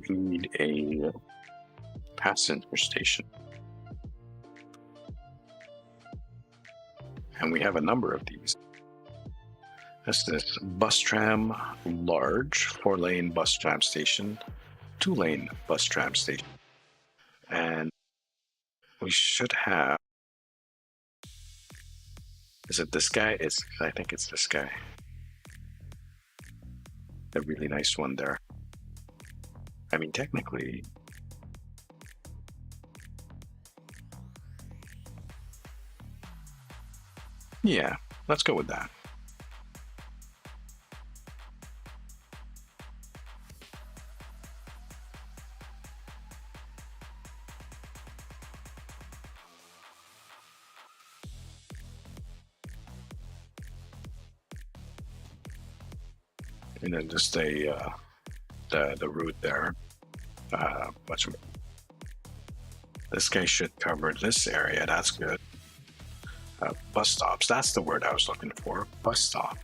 we need a passenger station. And we have a number of these. That's this bus tram large 4-lane bus tram station, 2-lane bus tram station. And we should have, is it this guy? I think it's this guy. A really nice one there. I mean, technically, yeah, let's go with that. And then just the route there. This guy should cover this area. That's good. Bus stops. That's the word I was looking for. Bus stop.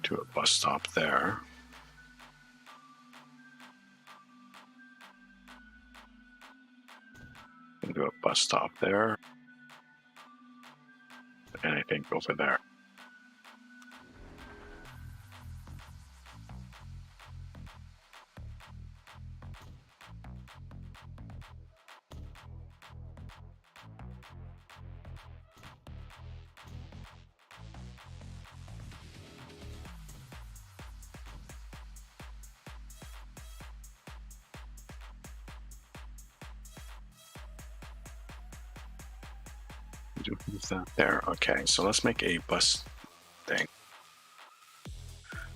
To a bus stop there. And do a bus stop there. And I think over there. There. Okay, so let's make a bus thing.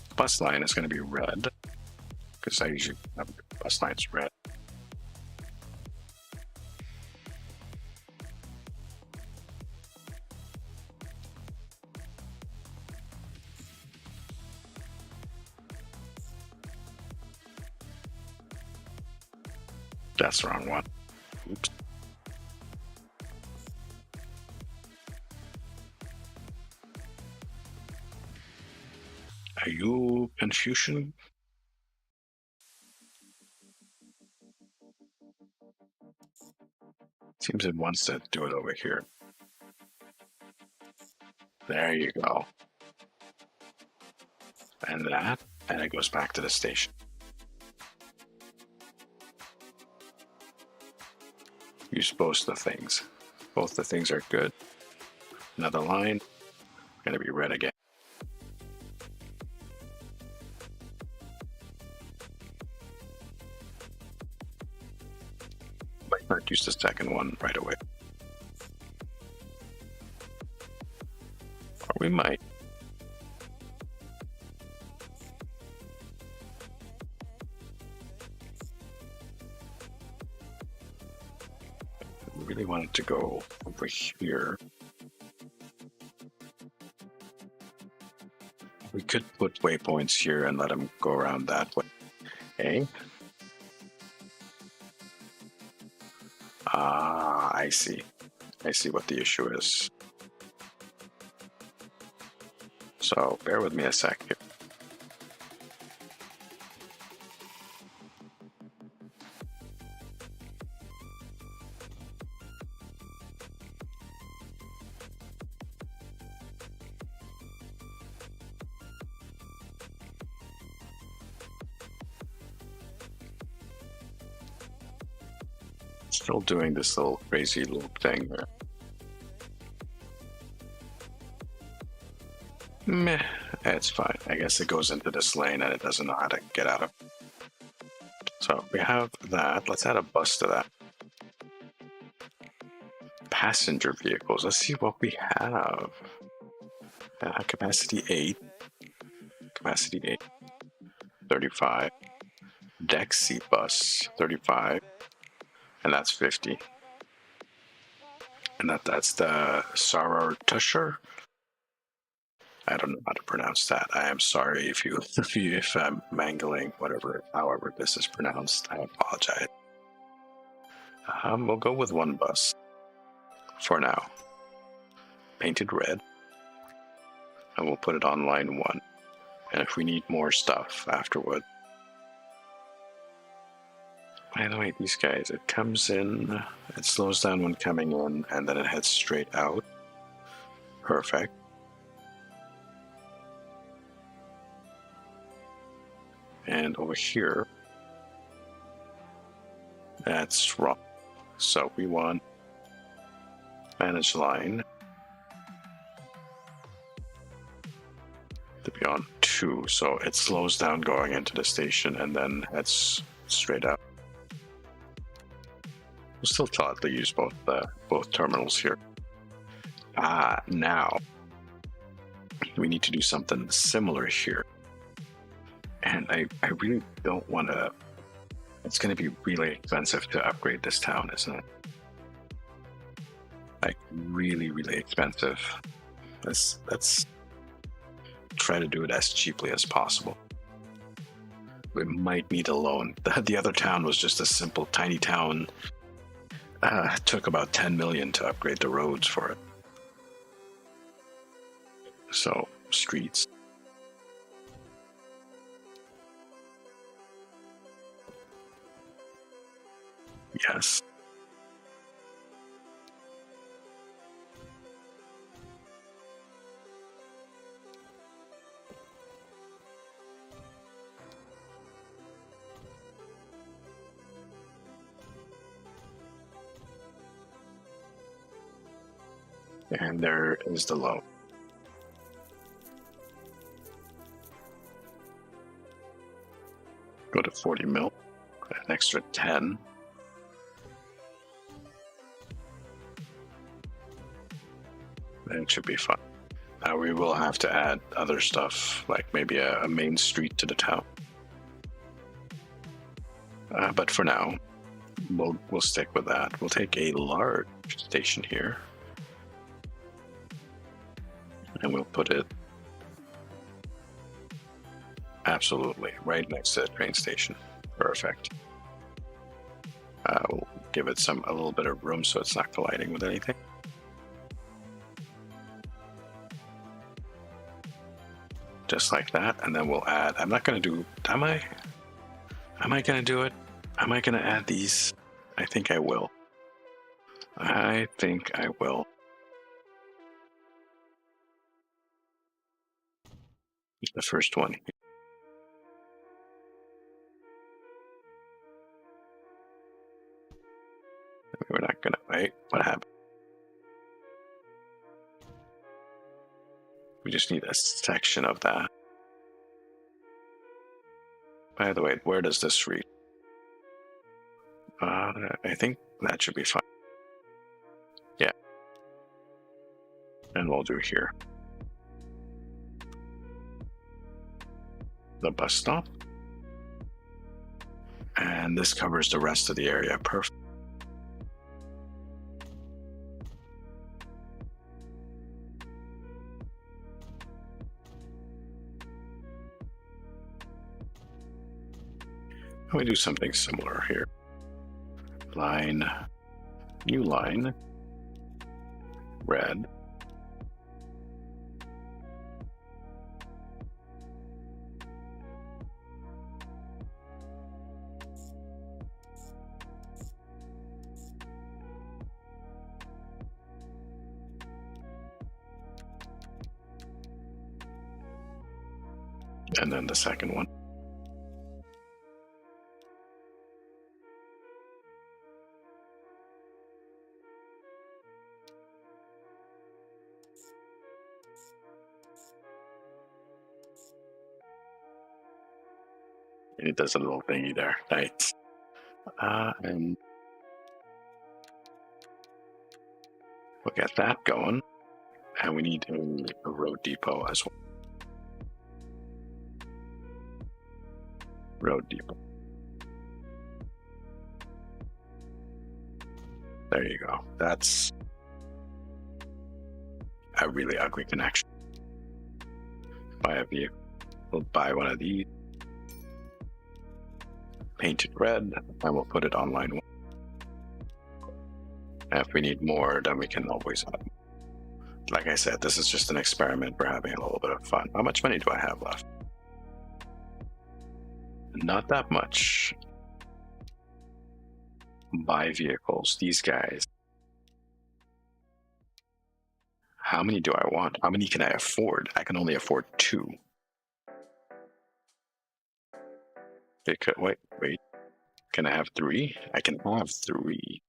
The bus line is going to be red because I usually have bus lines red. That's the wrong one. Oops. Are you Confucian? Seems it wants to do it over here. There you go. And that, and it goes back to the station. Use both the things. Both the things are good. Another line, gonna be red again. Might not use the second one right away. Or we might. We really want it to go over here. We could put waypoints here and let them go around that way. Okay. I see. I see what the issue is. So bear with me a sec here. Still doing this little crazy loop thing there. Meh, it's fine. I guess it goes into this lane and it doesn't know how to get out of. So we have that. Let's add a bus to that. Passenger vehicles. Let's see what we have. Capacity 8. Capacity 8. 35. Deck seat bus. 35. And that's 50. And that's the Sarar Tusher. I don't know how to pronounce that. I am sorry if I'm mangling however this is pronounced. I apologize. We'll go with one bus for now. Painted red. And we'll put it on line 1. And if we need more stuff afterward. By the way, these guys, it comes in, it slows down when coming in, and then it heads straight out. Perfect. And over here, that's wrong. So we want manage line to be on 2. So it slows down going into the station and then heads straight out. We're still taught to use both terminals here. Now we need to do something similar here. And I really don't want to. It's going to be really expensive to upgrade this town, isn't it? Like really, really expensive. Let's try to do it as cheaply as possible. We might need a loan. The other town was just a simple tiny town. It took about 10 million to upgrade the roads for it. So, streets. Yes. And there is the low. Go to 40 mil, an extra 10. And it should be fun. Now we will have to add other stuff, like maybe a main street to the town. But for now, we'll stick with that. We'll take a large station here. And we'll put it absolutely right next to the train station. Perfect. We'll give it a little bit of room so it's not colliding with anything. Just like that, and then we'll add. I'm not going to do. Am I going to do it? Am I going to add these? I think I will. I think I will. The first one. We're not gonna wait. What happened? We just need a section of that. By the way, where does this read? I think that should be fine. Yeah. And we'll do here. The bus stop. And this covers the rest of the area. Perfect. We do something similar here. Line, new line, red. And then the second one. It does a little thingy there. Nice. And we'll get that going. And we need a road depot as well. Road depot. There you go. That's a really ugly connection. Buy a vehicle. We'll buy one of these. Paint it red, and we'll put it on line 1. And if we need more, then we can always add. Like I said, this is just an experiment. We're having a little bit of fun. How much money do I have left? Not that much. Buy vehicles. These guys. How many do I want? How many can I afford? I can only afford 2. Because, wait. Can I have 3? I can have 3.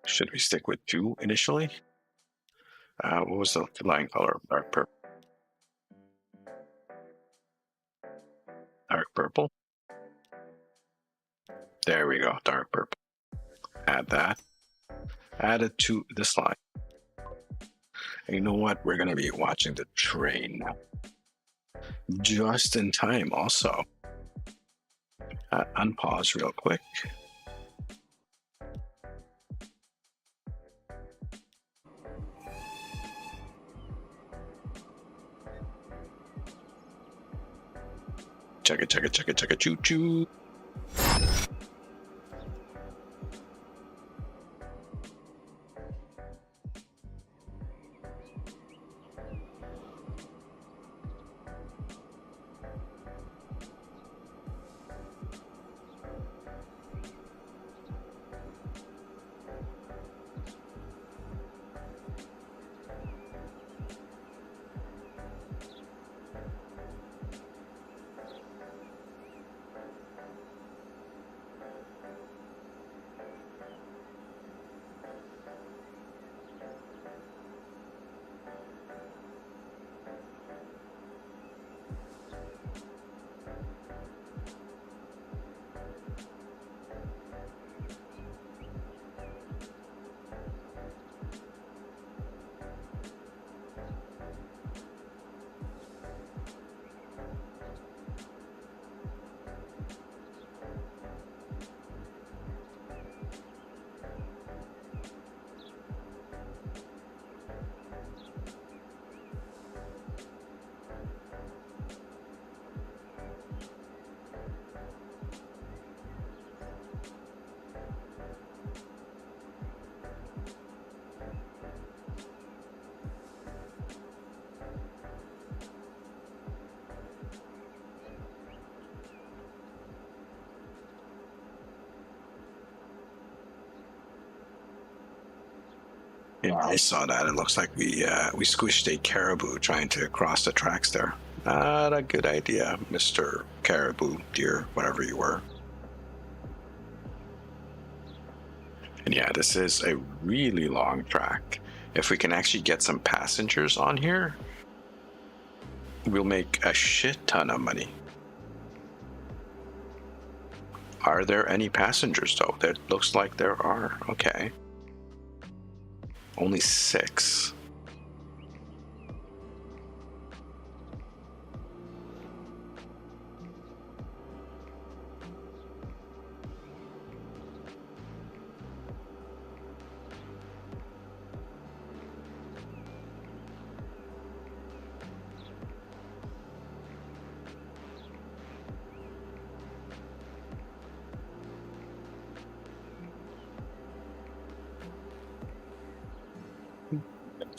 Should we stick with 2 initially? What was the line color? Dark purple. Dark purple. There we go. Dark purple. Add that. Add it to this line. And you know what? We're going to be watching the train now. Just in time also. Unpause real quick. Check it, choo choo. Yeah, I saw that. It looks like we squished a caribou trying to cross the tracks there. Not a good idea, Mr. Caribou, deer, whatever you were. And yeah, this is a really long track. If we can actually get some passengers on here, we'll make a shit ton of money. Are there any passengers though? That looks like there are. Okay. Only 6.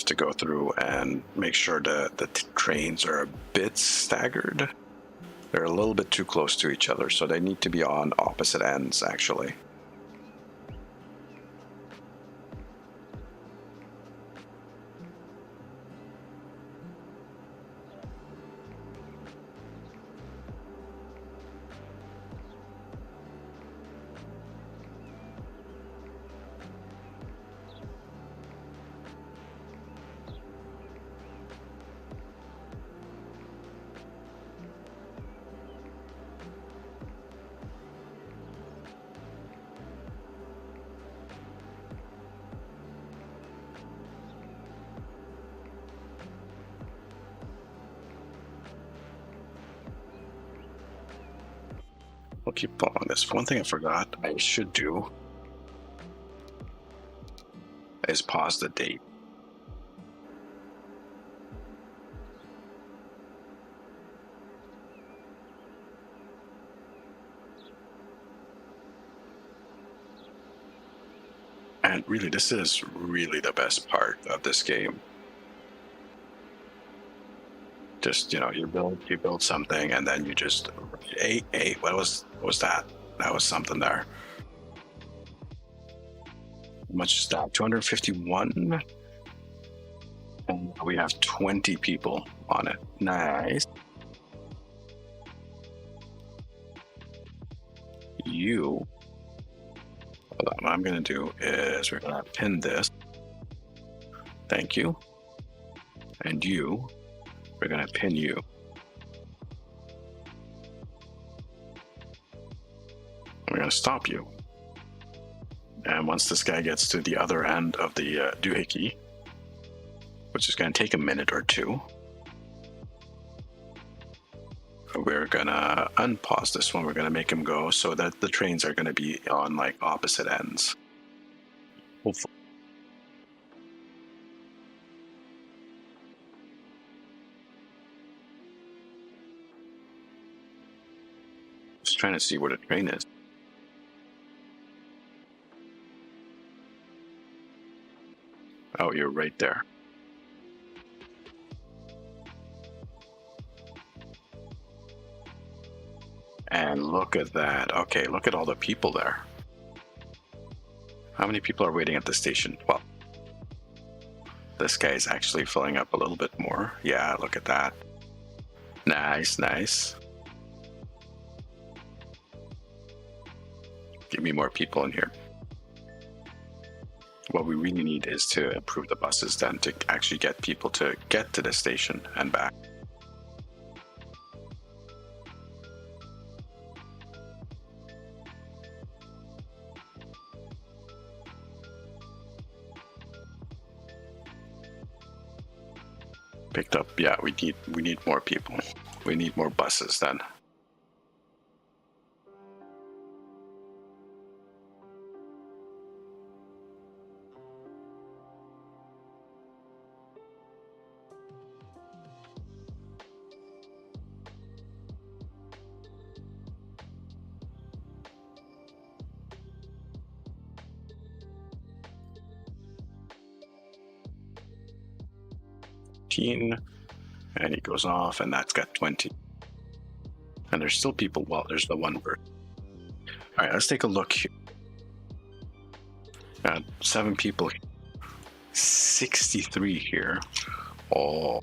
To go through and make sure the trains are a bit staggered. They're a little bit too close to each other, so they need to be on opposite ends, actually. We'll keep following this. One thing I forgot I should do is pause the date. And really, this is really the best part of this game. Just, you build something, and then you just what was that? That was something there. How much is that? 251, and we have 20 people on it. Nice. What I'm gonna do is we're gonna pin this. Thank you. And we're gonna pin you. We're gonna stop you. And once this guy gets to the other end of the doohickey, which is gonna take a minute or two, we're gonna unpause this one. We're gonna make him go so that the trains are gonna be on like opposite ends. Hopefully. Just trying to see where the train is. Oh, you're right there. And look at that. Okay, look at all the people there. How many people are waiting at the station? Well, this guy is actually filling up a little bit more. Yeah, look at that. Nice. Give me more people in here. What we really need is to improve the buses then to actually get people to get to the station and back. Picked up. Yeah, we need more people. We need more buses then. And he goes off, and that's got 20. And there's still people. Well, there's the one bird. All right, let's take a look here. 7 people, 63 here. Oh,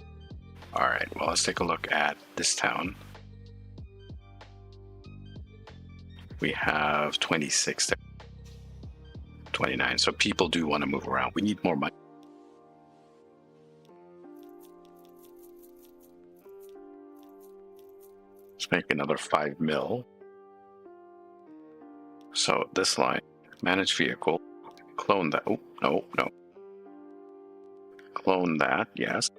all right. Well, let's take a look at this town. We have 26 there, 29. So people do want to move around. We need more money. Let's make another 5 mil. So this line, manage vehicle, clone that. Oh, no. Clone that, yes.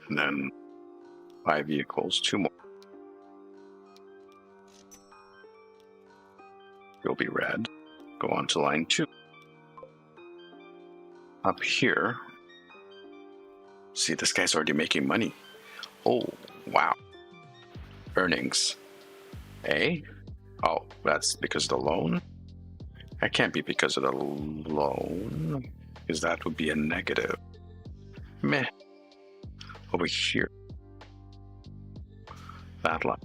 And then 5 vehicles, 2 more. You'll be red. Go on to line 2. Up here. See, this guy's already making money. Oh, wow. Earnings. Oh, that's because of the loan? That can't be because of the loan, because that would be a negative. Meh. Over here. That line.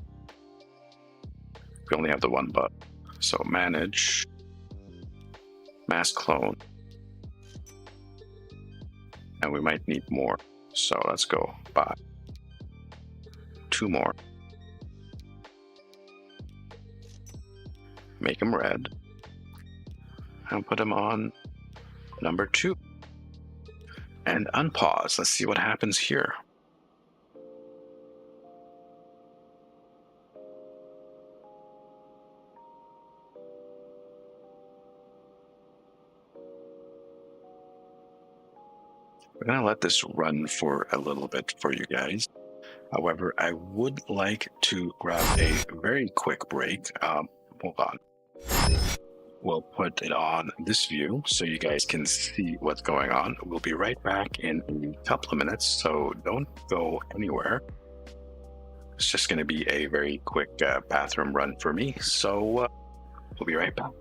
We only have the one button. So manage. Mass clone. And we might need more. So let's go buy 2 more. Make them red. And put them on number 2. And unpause. Let's see what happens here. We're going to let this run for a little bit for you guys. However, I would like to grab a very quick break. Hold on. We'll put it on this view so you guys can see what's going on. We'll be right back in a couple of minutes, so don't go anywhere. It's just going to be a very quick bathroom run for me, so we'll be right back.